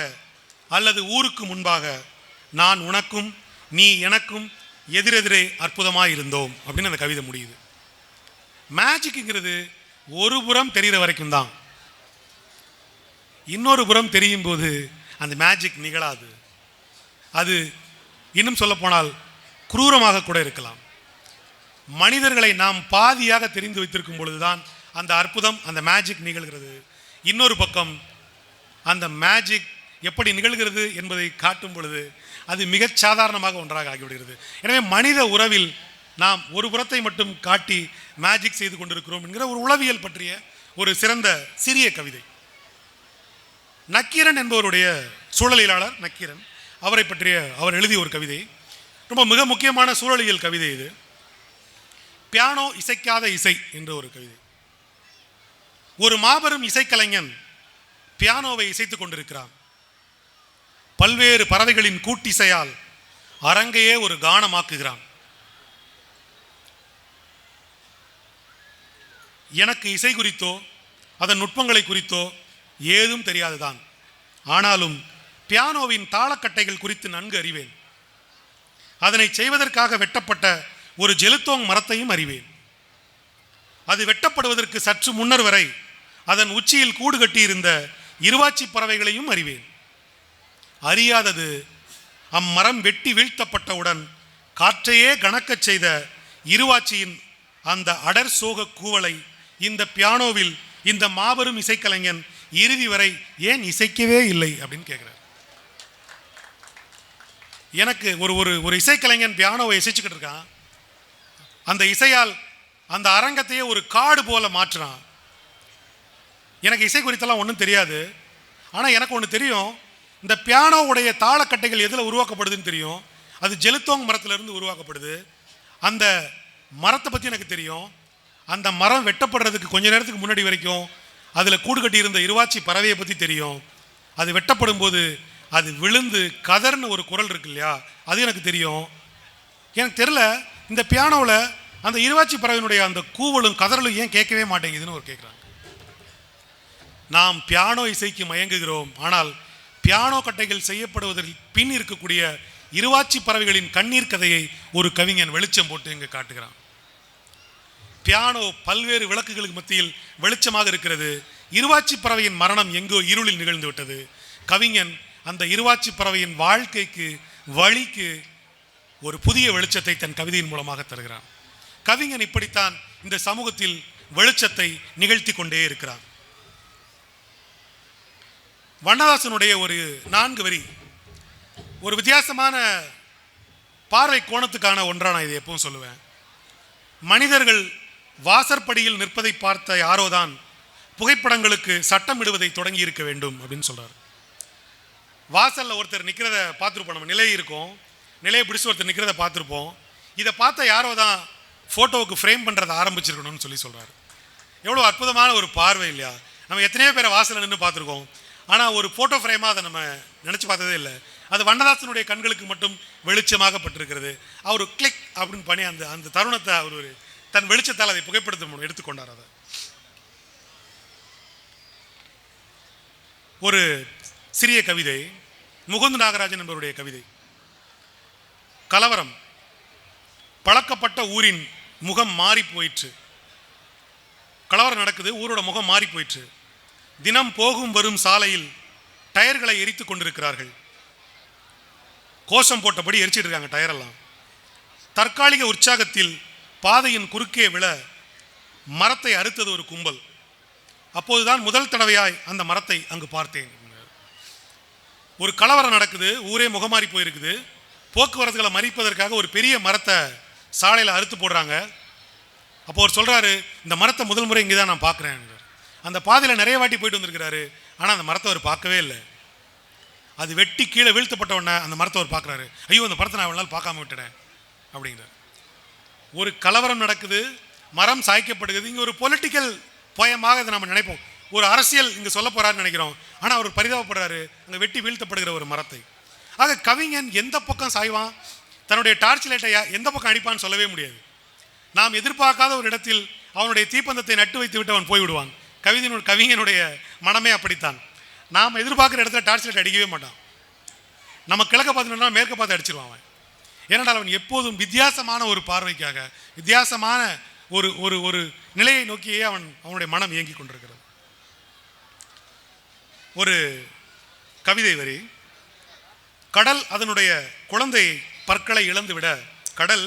அல்லது ஊருக்கு முன்பாக நான் உனக்கும் நீ எனக்கும் எதிரெதிரே அற்புதமாக இருந்தோம் அப்படின்னு அந்த கவிதை முடியுது. மேஜிக்ங்கிறது ஒரு புறம் தெரிகிற வரைக்கும் தான். இன்னொரு புறம் தெரியும் போது அந்த மேஜிக் நிகழாது. அது இன்னும் சொல்ல போனால் குரூரமாக கூட இருக்கலாம். மனிதர்களை நாம் பாதியாக தெரிந்து வைத்திருக்கும் பொழுதுதான் அந்த அற்புதம், அந்த மேஜிக் நிகழ்கிறது. இன்னொரு பக்கம் அந்த மேஜிக் எப்படி நிகழ்கிறது என்பதை காட்டும் பொழுது அது மிகச் சாதாரணமாக ஒன்றாக ஆகிவிடுகிறது. எனவே மனித உறவில் நாம் ஒரு புறத்தை மட்டும் காட்டி மேஜிக் செய்து கொண்டிருக்கிறோம் என்கிற ஒரு உளவியல் பற்றிய ஒரு சிறந்த சிறிய கவிதை. நக்கீரன் என்பவருடைய சூழலியலாளர் நக்கீரன், அவரை பற்றிய அவர் எழுதிய ஒரு கவிதை, ரொம்ப மிக முக்கியமான சூழலியல் கவிதை இது. பியானோ இசைக்காத இசை என்ற ஒரு கவிதை. ஒரு மாபெரும் இசைக்கலைஞன் பியானோவை இசைத்துக் கொண்டிருக்கிறான். பல்வேறு பறவைகளின் கூட்டிசையால் அரங்கையே ஒரு கானமாக்குகிறான். எனக்கு இசை குறித்தோ அதன் நுட்பங்களை குறித்தோ ஏதும் தெரியாதுதான். ஆனாலும் பியானோவின் தாளக்கட்டைகள் குறித்து நன்கு அறிவேன். அதனை செய்வதற்காக வெட்டப்பட்ட ஒரு ஜெலுத்தோங் மரத்தையும் அறிவேன். அது வெட்டப்படுவதற்கு சற்று முன்னர் வரை அதன் உச்சியில் கூடு கட்டியிருந்த இருவாச்சி பறவைகளையும் அறிவேன். அறியாதது அம்மரம் வெட்டி வீழ்த்தப்பட்டவுடன் காற்றையே கணக்கச் செய்த இருவாச்சியின் அந்த அடர் சோக கூவலை இந்த பியானோவில் இந்த மாபெரும் இசைக்கலைஞன் இறுதி வரை ஏன் இசைக்கவே இல்லை அப்படின்னு கேட்குறார். எனக்கு ஒரு இசைக்கலைஞன் பியானோவை இசைச்சுக்கிட்டு இருக்கான். அந்த இசையால் அந்த அரங்கத்தையே ஒரு காடு போல மாற்றுறான். எனக்கு இசை குறித்தெல்லாம் ஒன்றும் தெரியாது. ஆனால் எனக்கு ஒன்று தெரியும், இந்த பியானோவுடைய தாளக்கட்டைகள் எதில் உருவாக்கப்படுதுன்னு தெரியும். அது ஜெலுத்தோங் மரத்திலிருந்து உருவாக்கப்படுது. அந்த மரத்தை பற்றி எனக்கு தெரியும். அந்த மரம் வெட்டப்படுறதுக்கு கொஞ்ச நேரத்துக்கு முன்னாடி வரைக்கும் அதில் கூடு கட்டி இருந்த இருவாச்சி பறவையை பற்றி தெரியும். அது வெட்டப்படும் போது அது விழுந்து கதர்னு ஒரு குரல் இருக்கு இல்லையா, அது எனக்கு தெரியும். எனக்கு தெரியல, இந்த பியானோவில் அந்த இருவாச்சி பறவையினுடைய அந்த கூவலும் கதறலும் ஏன் கேட்கவே மாட்டேங்குதுன்னு ஒரு கேட்குறாங்க. நாம் பியானோ இசைக்கு மயங்குகிறோம், ஆனால் பியானோ கட்டைகள் செய்யப்படுவதற்கு பின் இருக்கக்கூடிய இருவாச்சி பறவைகளின் கண்ணீர் கதையை ஒரு கவிஞன் வெளிச்சம் போட்டு இங்கு காட்டுகிறான். பியானோ பல்வேறு விளக்குகளுக்கு மத்தியில் வெளிச்சமாக இருக்கிறது. இருவாச்சி பறவையின் மரணம் எங்கோ இருளில் நிகழ்ந்து விட்டது. கவிஞன் அந்த இருவாச்சி பறவையின் வாழ்க்கைக்கு வழிக்கு ஒரு புதிய வெளிச்சத்தை தன் கவிதையின் மூலமாக தருகிறான். கவிஞன் இப்படித்தான் இந்த சமூகத்தில் வெளிச்சத்தை நிகழ்த்தி கொண்டே இருக்கிறான். வண்ணதாசனுடைய ஒரு 4 வரி ஒரு வித்தியாசமான பார்வை கோணத்துக்கான ஒன்றா நான் இதை எப்பவும் சொல்லுவேன். மனிதர்கள் வாசற்படியில் நிற்பதை பார்த்த யாரோதான் புகைப்படங்களுக்கு சட்டம் இடுவதை தொடங்கி இருக்க வேண்டும் அப்படின்னு சொல்றாரு. வாசல்ல ஒருத்தர் நிற்கிறத பார்த்துருப்போம், நம்ம நிலை இருக்கும், நிலையை பிடிச்சி ஒருத்தர் நிற்கிறத பார்த்துருப்போம். இதை பார்த்த யாரோ தான் ஃபோட்டோவுக்கு ஃப்ரேம் பண்ணுறதை ஆரம்பிச்சிருக்கணும்னு சொல்கிறாரு. எவ்வளோ அற்புதமான ஒரு பார்வை இல்லையா? நம்ம எத்தனையோ பேரை வாசலில் நின்று பார்த்துருக்கோம், ஆனால் ஒரு ஃபோட்டோ ஃப்ரேமாக அதை நம்ம நினச்சி பார்த்ததே இல்லை. அது வண்ணதாசனுடைய கண்களுக்கு மட்டும் வெளிச்சமாகப்பட்டிருக்கிறது. அவர் கிளிக் அப்படின்னு பண்ணி அந்த அந்த தருணத்தை அவர் தன் வெளிச்சத்தால் அதை புகைப்படத்தை எடுத்துக்கொண்டார். அதை ஒரு சிறிய கவிதை, முகுந்த் நாகராஜன் என்பவருடைய கவிதை. கலவரம், பழக்கப்பட்ட ஊரின் முகம் மாறி போயிற்று. கலவரம் நடக்குது, ஊரோட முகம் மாறி போயிற்று. தினம் போகும் வரும் சாலையில் டயர்களை எரித்து கொண்டிருக்கிறார்கள். கோஷம் போட்டபடி எரிச்சிட்டு இருக்காங்க டயரெல்லாம். தற்காலிக உற்சாகத்தில் பாதையின் குறுக்கே விழ மரத்தை அறுத்தது ஒரு கும்பல். அப்போதுதான் முதல் தடவையாய் அந்த மரத்தை அங்கு பார்த்தேன். ஒரு கலவரம் நடக்குது, ஊரே முகமாறி போயிருக்குது. போக்குவரத்துகளை மறிப்பதற்காக ஒரு பெரிய மரத்தை சாலையில் அறுத்து போடுறாங்க. அப்போ அவர் சொல்கிறாரு, இந்த மரத்தை முதல் முறை இங்கே தான் நான் பார்க்குறேன். அந்த பாதையில் நிறைய வாட்டி போயிட்டு வந்திருக்கிறாரு, ஆனால் அந்த மரத்தை அவர் பார்க்கவே இல்லை. அது வெட்டி கீழே வீழ்த்தப்பட்ட உடனே அந்த மரத்தை அவர் பார்க்குறாரு. ஐயோ, அந்த மரத்தை நான் இவ்வளோ நாள் பார்க்காம விட்டுட்டேன் அப்படிங்கிறார். ஒரு கலவரம் நடக்குது, மரம் சாய்க்கப்படுகிறது. இங்கே ஒரு பொலிட்டிக்கல் போயமாக இதை நம்ம நினைப்போம், ஒரு அரசியல் இங்கே சொல்ல போகிறாருன்னு நினைக்கிறோம். ஆனால் அவர் பரிதாபப்படுறாரு அங்கே வெட்டி வீழ்த்தப்படுகிற ஒரு மரத்தை. ஆக கவிஞன் எந்த பக்கம் சாய்வான், தன்னுடைய டார்ச் லைட்டை எந்த பக்கம் அடிப்பான்னு சொல்லவே முடியாது. நாம் எதிர்பார்க்காத ஒரு இடத்தில் அவனுடைய தீப்பந்தத்தை நட்டு வைத்து விட்டு அவன் போய்விடுவான். கவிஞனுடைய மனமே அப்படித்தான். நாம் எதிர்பார்க்குற இடத்துல டார்ச் லைட் அடிக்கவே மாட்டான். நம்ம கிழக்க பார்த்துட்டோம்னா மேற்க பார்த்து அடிச்சிருவான் அவன். ஏனென்றால் அவன் எப்போதும் வித்தியாசமான ஒரு பார்வைக்காக, வித்தியாசமான ஒரு ஒரு ஒரு நிலையை நோக்கியே அவனுடைய மனம் இயங்கி கொண்டிருக்கிறது. ஒரு கவிதை வரி, கடல் அதனுடைய குழந்தை பற்களை இழந்துவிட, கடல்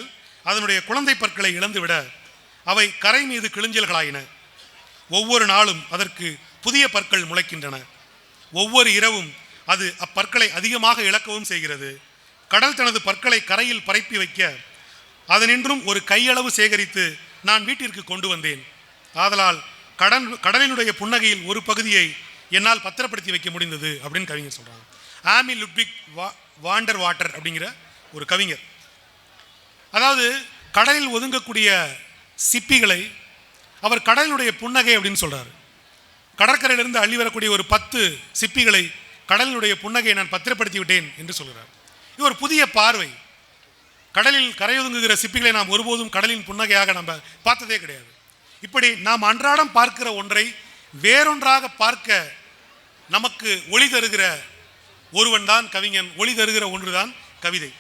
அதனுடைய குழந்தை பற்களை இழந்துவிட அவை கரை மீது கிழிஞ்சல்களாயின. ஒவ்வொரு நாளும் அதற்கு புதிய பற்கள் முளைக்கின்றன. ஒவ்வொரு இரவும் அது அப்பற்களை அதிகமாக இழக்கவும் செய்கிறது. கடல் தனது பற்களை கரையில் பரப்பி வைக்க அதனின்றும் ஒரு கையளவு சேகரித்து நான் வீட்டிற்கு கொண்டு வந்தேன். ஆதலால் கடலினுடைய புன்னகையில் ஒரு பகுதியை என்னால் பத்திரப்படுத்தி வைக்க முடிந்தது அப்படின்னு கவிஞர் சொல்கிறாங்க. ஆமி லுட்விக் வாண்டர் வாட்டர் அப்படிங்கிற ஒரு கவிஞர். அதாவது கடலில் ஒதுங்கக்கூடிய சிப்பிகளை அவர் கடலினுடைய புன்னகை அப்படின்னு சொல்கிறார். கடற்கரையிலிருந்து அள்ளி வரக்கூடிய ஒரு 10 சிப்பிகளை கடலினுடைய புன்னகையை நான் பத்திரப்படுத்தி விட்டேன் என்று சொல்கிறார். இது ஒரு புதிய பார்வை. கடலில் கரையொதுங்குகிற சிப்பிகளை நாம் ஒருபோதும் கடலின் புன்னகையாக நம்ம பார்த்ததே கிடையாது. இப்படி நாம் அன்றாடம் பார்க்கிற ஒன்றை வேறொன்றாக பார்க்க நமக்கு ஒளி தருகிற ஒருவன் தான் கவிஞன், ஒளி தருகிற ஒன்றுதான் கவிதை.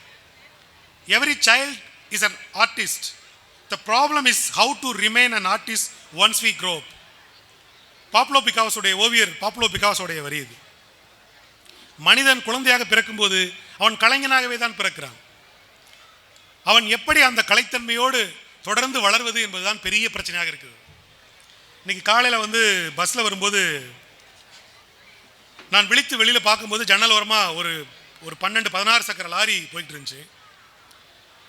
Every child is an artist. The problem is how to remain an artist once we grow up. Pablo பிகாசோடைய ஓவியர் பாப்லோ பிகாசோடைய வரி இது. மனிதன் குழந்தையாக பிறக்கும்போது அவன் கலைஞனாகவே தான் பிறக்கிறான். அவன் எப்படி அந்த கலைத்தன்மையோடு தொடர்ந்து வளர்வது என்பதுதான் பெரிய பிரச்சனையாக இருக்குது. இன்னைக்கு காலையில் பஸ்ஸில் வரும்போது நான் விழித்து வெளியில் பார்க்கும்போது ஜன்னல் ஓரமாக ஒரு 12-16 சக்கர லாரி போயிட்டு இருந்துச்சு.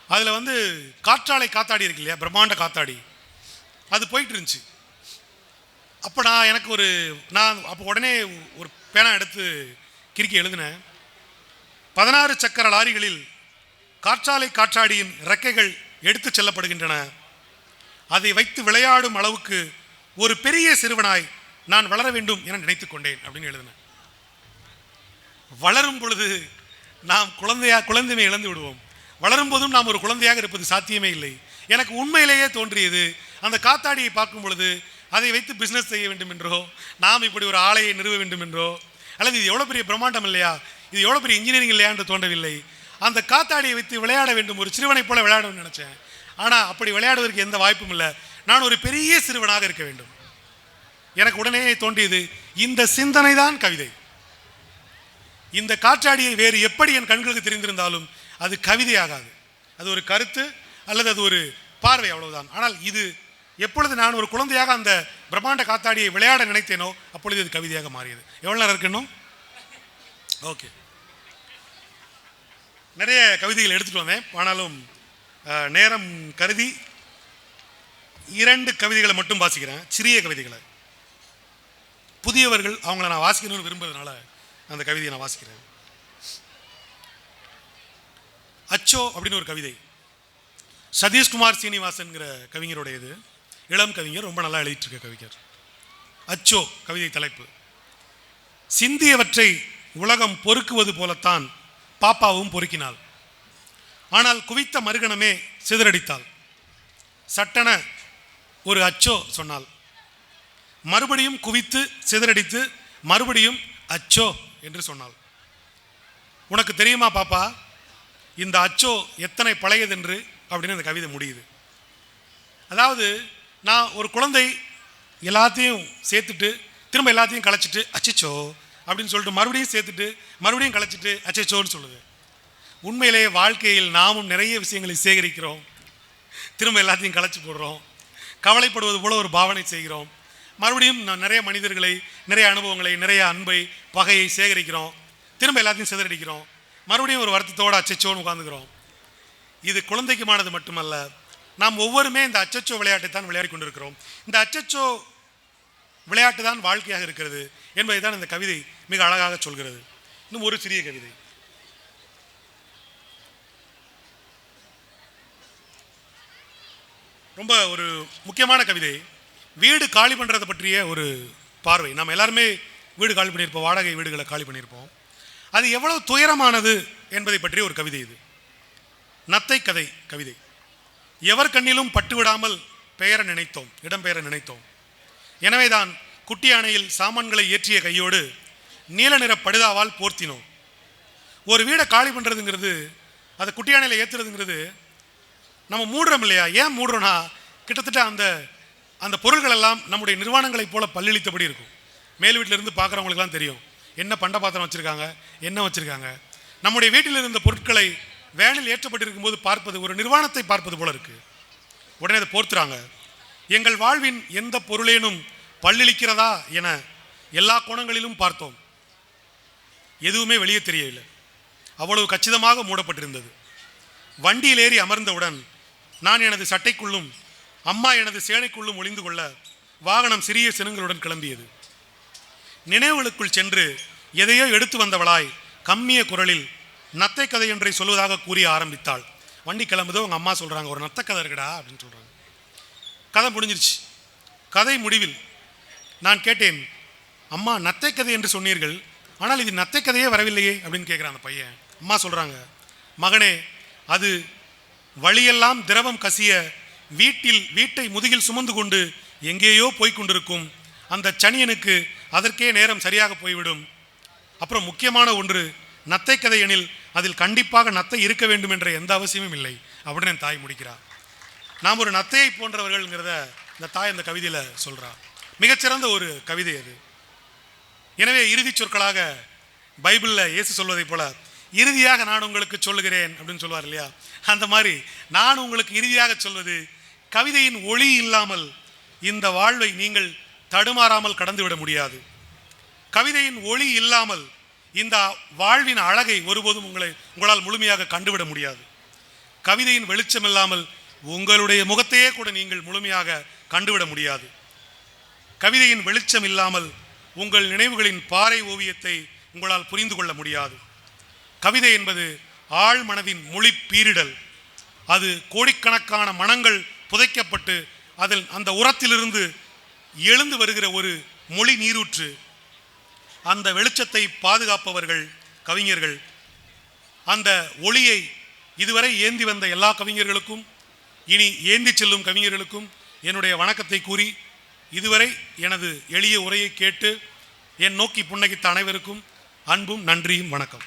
அதில் காற்றாலை காத்தாடி இருக்கு இல்லையா, பிரம்மாண்ட காத்தாடி, அது போயிட்டு இருந்துச்சு. அப்போ நான் அப்போ உடனே ஒரு பேனா எடுத்து கிறுக்கி எழுதினேன். 16 சக்கர லாரிகளில் காற்றாலை காற்றாடியின் இறக்கைகள் எடுத்து செல்லப்படுகின்றன. அதை வைத்து விளையாடும் அளவுக்கு ஒரு பெரிய சிறுவனாய் நான் வளர வேண்டும் என நினைத்து கொண்டேன் அப்படின்னு எழுதினேன். வளரும் பொழுது நாம் குழந்தைமை இழந்து விடுவோம். வளரும் போதும் நாம் ஒரு குழந்தையாக இருப்பது சாத்தியமே இல்லை. எனக்கு உண்மையிலேயே தோன்றியது, அந்த காத்தாடியை பார்க்கும் பொழுது அதை வைத்து பிஸ்னஸ் செய்ய வேண்டும் என்றோ, நாம் இப்படி ஒரு ஆலையை நிறுவ வேண்டும் என்றோ, அல்லது இது எவ்வளோ பெரிய பிரம்மாண்டம் இல்லையா, இது எவ்வளோ பெரிய இன்ஜினியரிங் இல்லையா என்று தோன்றவில்லை. அந்த காத்தாடியை வைத்து விளையாட வேண்டும், ஒரு சிறுவனை போல விளையாடணும்னு நினச்சேன். ஆனால் அப்படி விளையாடுவதற்கு எந்த வாய்ப்பும் இல்லை. நான் ஒரு பெரிய சிறுவனாக இருக்க வேண்டும். எனக்கு உடனே தோன்றியது, இந்த சிந்தனை தான் கவிதை. இந்த காற்றாடியை வேறு எப்படி என் கண்களுக்கு தெரிந்திருந்தாலும் அது கவிதை ஆகாது. அது ஒரு கருத்து அல்லது அது ஒரு பார்வை, அவ்வளவுதான். ஆனால் இது எப்பொழுது நான் ஒரு குழந்தையாக அந்த பிரம்மாண்ட காத்தாடியை விளையாட நினைத்தேனோ அப்பொழுது இது கவிதையாக மாறியது. எவ்வளோ நேரம் இருக்கணும்? ஓகே, நிறைய கவிதைகள் எடுத்துகிட்டு வந்தேன். ஆனாலும் நேரம் கருதி 2 கவிதைகளை மட்டும் வாசிக்கிறேன், சிறிய கவிதைகளை. புதியவர்கள் அவங்கள நான் வாசிக்கணும்னு விரும்புறதுனால அந்த கவிதையை நான் வாசிக்கிறேன். அச்சோ அப்படின்னு ஒரு கவிதை, சதீஷ்குமார் சீனிவாசன்கிற கவிஞருடையது. இளம் கவிஞர், ரொம்ப நல்லா எழுதிட்டு இருக்க கவிஞர். அச்சோ கவிதை தலைப்பு: சிந்தியவற்றை உலகம் பொறுக்குவது போலத்தான் பாப்பாவும் பொறுக்கினாள். ஆனால் குவித்த மறுகணமே சிதறடித்தாள். சட்டென ஒரு அச்சோ சொன்னாள். மறுபடியும் குவித்து சிதறடித்து மறுபடியும் அச்சோ என்று சொன்னாள். உனக்கு தெரியுமா பாப்பா, இந்த அச்சோ எத்தனை பழையதென்று அப்படின்னு அந்த கவிதை முடியுது. அதாவது, நான் ஒரு குழந்தை எல்லாத்தையும் சேர்த்துட்டு திரும்ப எல்லாத்தையும் கலைச்சிட்டு அச்சச்சோ அப்படின்னு சொல்லிட்டு மறுபடியும் சேர்த்துட்டு மறுபடியும் கலைச்சிட்டு அச்சச்சோன்னு சொல்லுது. உண்மையிலேயே வாழ்க்கையில் நாமும் நிறைய விஷயங்களை சேகரிக்கிறோம், திரும்ப எல்லாத்தையும் கலைச்சி போடுறோம், கவலைப்படுவது போல ஒரு பாவனை செய்கிறோம், மறுபடியும் நிறைய மனிதர்களை, நிறைய அனுபவங்களை, நிறைய அன்பை, பகையை சேகரிக்கிறோம், திரும்ப எல்லாத்தையும் சிதறடிக்கிறோம், மறுபடியும் ஒரு வருத்தத்தோடு அச்சச்சோன்னு உட்காந்துக்கிறோம். இது குழந்தைக்குமானது மட்டுமல்ல, நாம் ஒவ்வொருமே இந்த அச்சச்சோ விளையாட்டை தான் விளையாடி கொண்டிருக்கிறோம். இந்த அச்சச்சோ விளையாட்டு தான் வாழ்க்கையாக இருக்கிறது என்பதை தான் இந்த கவிதை மிக அழகாக சொல்கிறது. இன்னும் ஒரு சிறிய கவிதை. ரொம்ப ஒரு முக்கியமான கவிதை. வீடு காலி பண்ணுறதை பற்றிய ஒரு பார்வை. நம்ம எல்லாருமே வீடு காலி பண்ணியிருப்போம், வாடகை வீடுகளை காலி பண்ணியிருப்போம். அது எவ்வளவு துயரமானது என்பதை பற்றிய ஒரு கவிதை இது. நத்தை கதை கவிதை. எவர் கண்ணிலும் பட்டுவிடாமல் பெயர நினைத்தோம், இடம்பெயர நினைத்தோம். எனவேதான் குட்டி யானையில் சாமான்களை ஏற்றிய கையோடு நீல நிற படுதாவால் போர்த்தினோம். ஒரு வீடை காலி பண்ணுறதுங்கிறது, அதை குட்டி யானையில் ஏற்றுறதுங்கிறது நம்ம மூடுறோம் இல்லையா? ஏன் மூடுறோன்னா, கிட்டத்தட்ட அந்த பொருள்கள் எல்லாம் நம்முடைய நிர்வாணங்களைப் போல பல்லளித்தபடி இருக்கும். மேல் வீட்டிலிருந்து பார்க்குறவங்களுக்குலாம் தெரியும் என்ன பண்ட பாத்திரம் வச்சுருக்காங்க, என்ன வச்சுருக்காங்க. நம்முடைய வீட்டில் இருந்த பொருட்களை வேனில் ஏற்றப்பட்டிருக்கும் போது பார்ப்பது ஒரு நிர்வாணத்தை பார்ப்பது போல இருக்குது. உடனே அதை போர்த்துறாங்க. எங்கள் வாழ்வின் எந்த பொருளேனும் பல்லிழிக்கிறதா என எல்லா கோணங்களிலும் பார்த்தோம். எதுவுமே வெளியே தெரியவில்லை, அவ்வளவு கச்சிதமாக மூடப்பட்டிருந்தது. வண்டியில் ஏறி அமர்ந்தவுடன் நான் எனது சட்டைக்குள்ளும் அம்மா எனது சேனைக்குள்ளும் ஒளிந்து கொள்ள வாகனம் சிறிய சினங்களுடன் கிளம்பியது. நினைவுகளுக்குள் சென்று எதையோ எடுத்து வந்தவளாய் கம்மிய குரலில் நத்தை கதை ஒன்றை சொல்வதாக கூறி ஆரம்பித்தாள். வண்டி கிளம்புதோ அவங்க அம்மா சொல்கிறாங்க, ஒரு நத்த கதை இருக்குடா அப்படின்னு சொல்கிறாங்க. கதை முடிஞ்சிருச்சு. கதை முடிவில் நான் கேட்டேன், அம்மா நத்தை கதை என்று சொன்னீர்கள், ஆனால் இது நத்தை கதையே வரவில்லையே அப்படின்னு கேட்குறான் அந்த பையன். அம்மா சொல்கிறாங்க, மகனே, அது வழியெல்லாம் திரவம் கசிய வீட்டை முதுகில் சுமந்து கொண்டு எங்கேயோ போய்கொண்டிருக்கும் அந்த சனியனுக்கு அதற்கே நேரம் சரியாக போய்விடும். அப்புறம் முக்கியமான ஒன்று, நத்தை கதை எனில் அதில் கண்டிப்பாக நத்தை இருக்க வேண்டும் என்ற எந்த அவசியமும் இல்லை அப்படின்னு என் தாய் முடிக்கிறார். நாம் ஒரு நத்தையை போன்றவர்கள்ங்கிறத இந்த தாய் இந்த கவிதையில் சொல்கிறார். மிகச்சிறந்த ஒரு கவிதை அது. எனவே இறுதி சொற்களாக பைபிளில் இயேசு சொல்வதை போல இறுதியாக நான் உங்களுக்கு சொல்லுகிறேன் அப்படின்னு சொல்லுவார் இல்லையா, அந்த மாதிரி நான் உங்களுக்கு இறுதியாக சொல்வது, கவிதையின் ஒளி இல்லாமல் இந்த வாழ்வை நீங்கள் தடுமாறாமல் கடந்துவிட முடியாது. கவிதையின் ஒளி இல்லாமல் இந்த வாழ்வின் அழகை ஒருபோதும் உங்களால் முழுமையாக கண்டுவிட முடியாது. கவிதையின் வெளிச்சம் இல்லாமல் உங்களுடைய முகத்தையே கூட நீங்கள் முழுமையாக கண்டுவிட முடியாது. கவிதையின் வெளிச்சம் இல்லாமல் உங்கள் நினைவுகளின் பாறை ஓவியத்தை உங்களால் புரிந்து கொள்ள முடியாது. கவிதை என்பது ஆழ் மனதின் மொழி பீரிடல். அது கோடிக்கணக்கான மனங்கள் புதைக்கப்பட்டு அதில் அந்த உரத்திலிருந்து எழுந்து வருகிற ஒரு மொழி நீரூற்று. அந்த வெளிச்சத்தை பாதுகாப்பவர்கள் கவிஞர்கள். அந்த ஒளியை இதுவரை ஏந்தி வந்த எல்லா கவிஞர்களுக்கும், இனி ஏந்தி செல்லும் கவிஞர்களுக்கும் என்னுடைய வணக்கத்தை கூறி, இதுவரை எனது எளிய உரையை கேட்டு என் நோக்கி புன்னகித்த அனைவருக்கும் அன்பும் நன்றியும் வணக்கம்.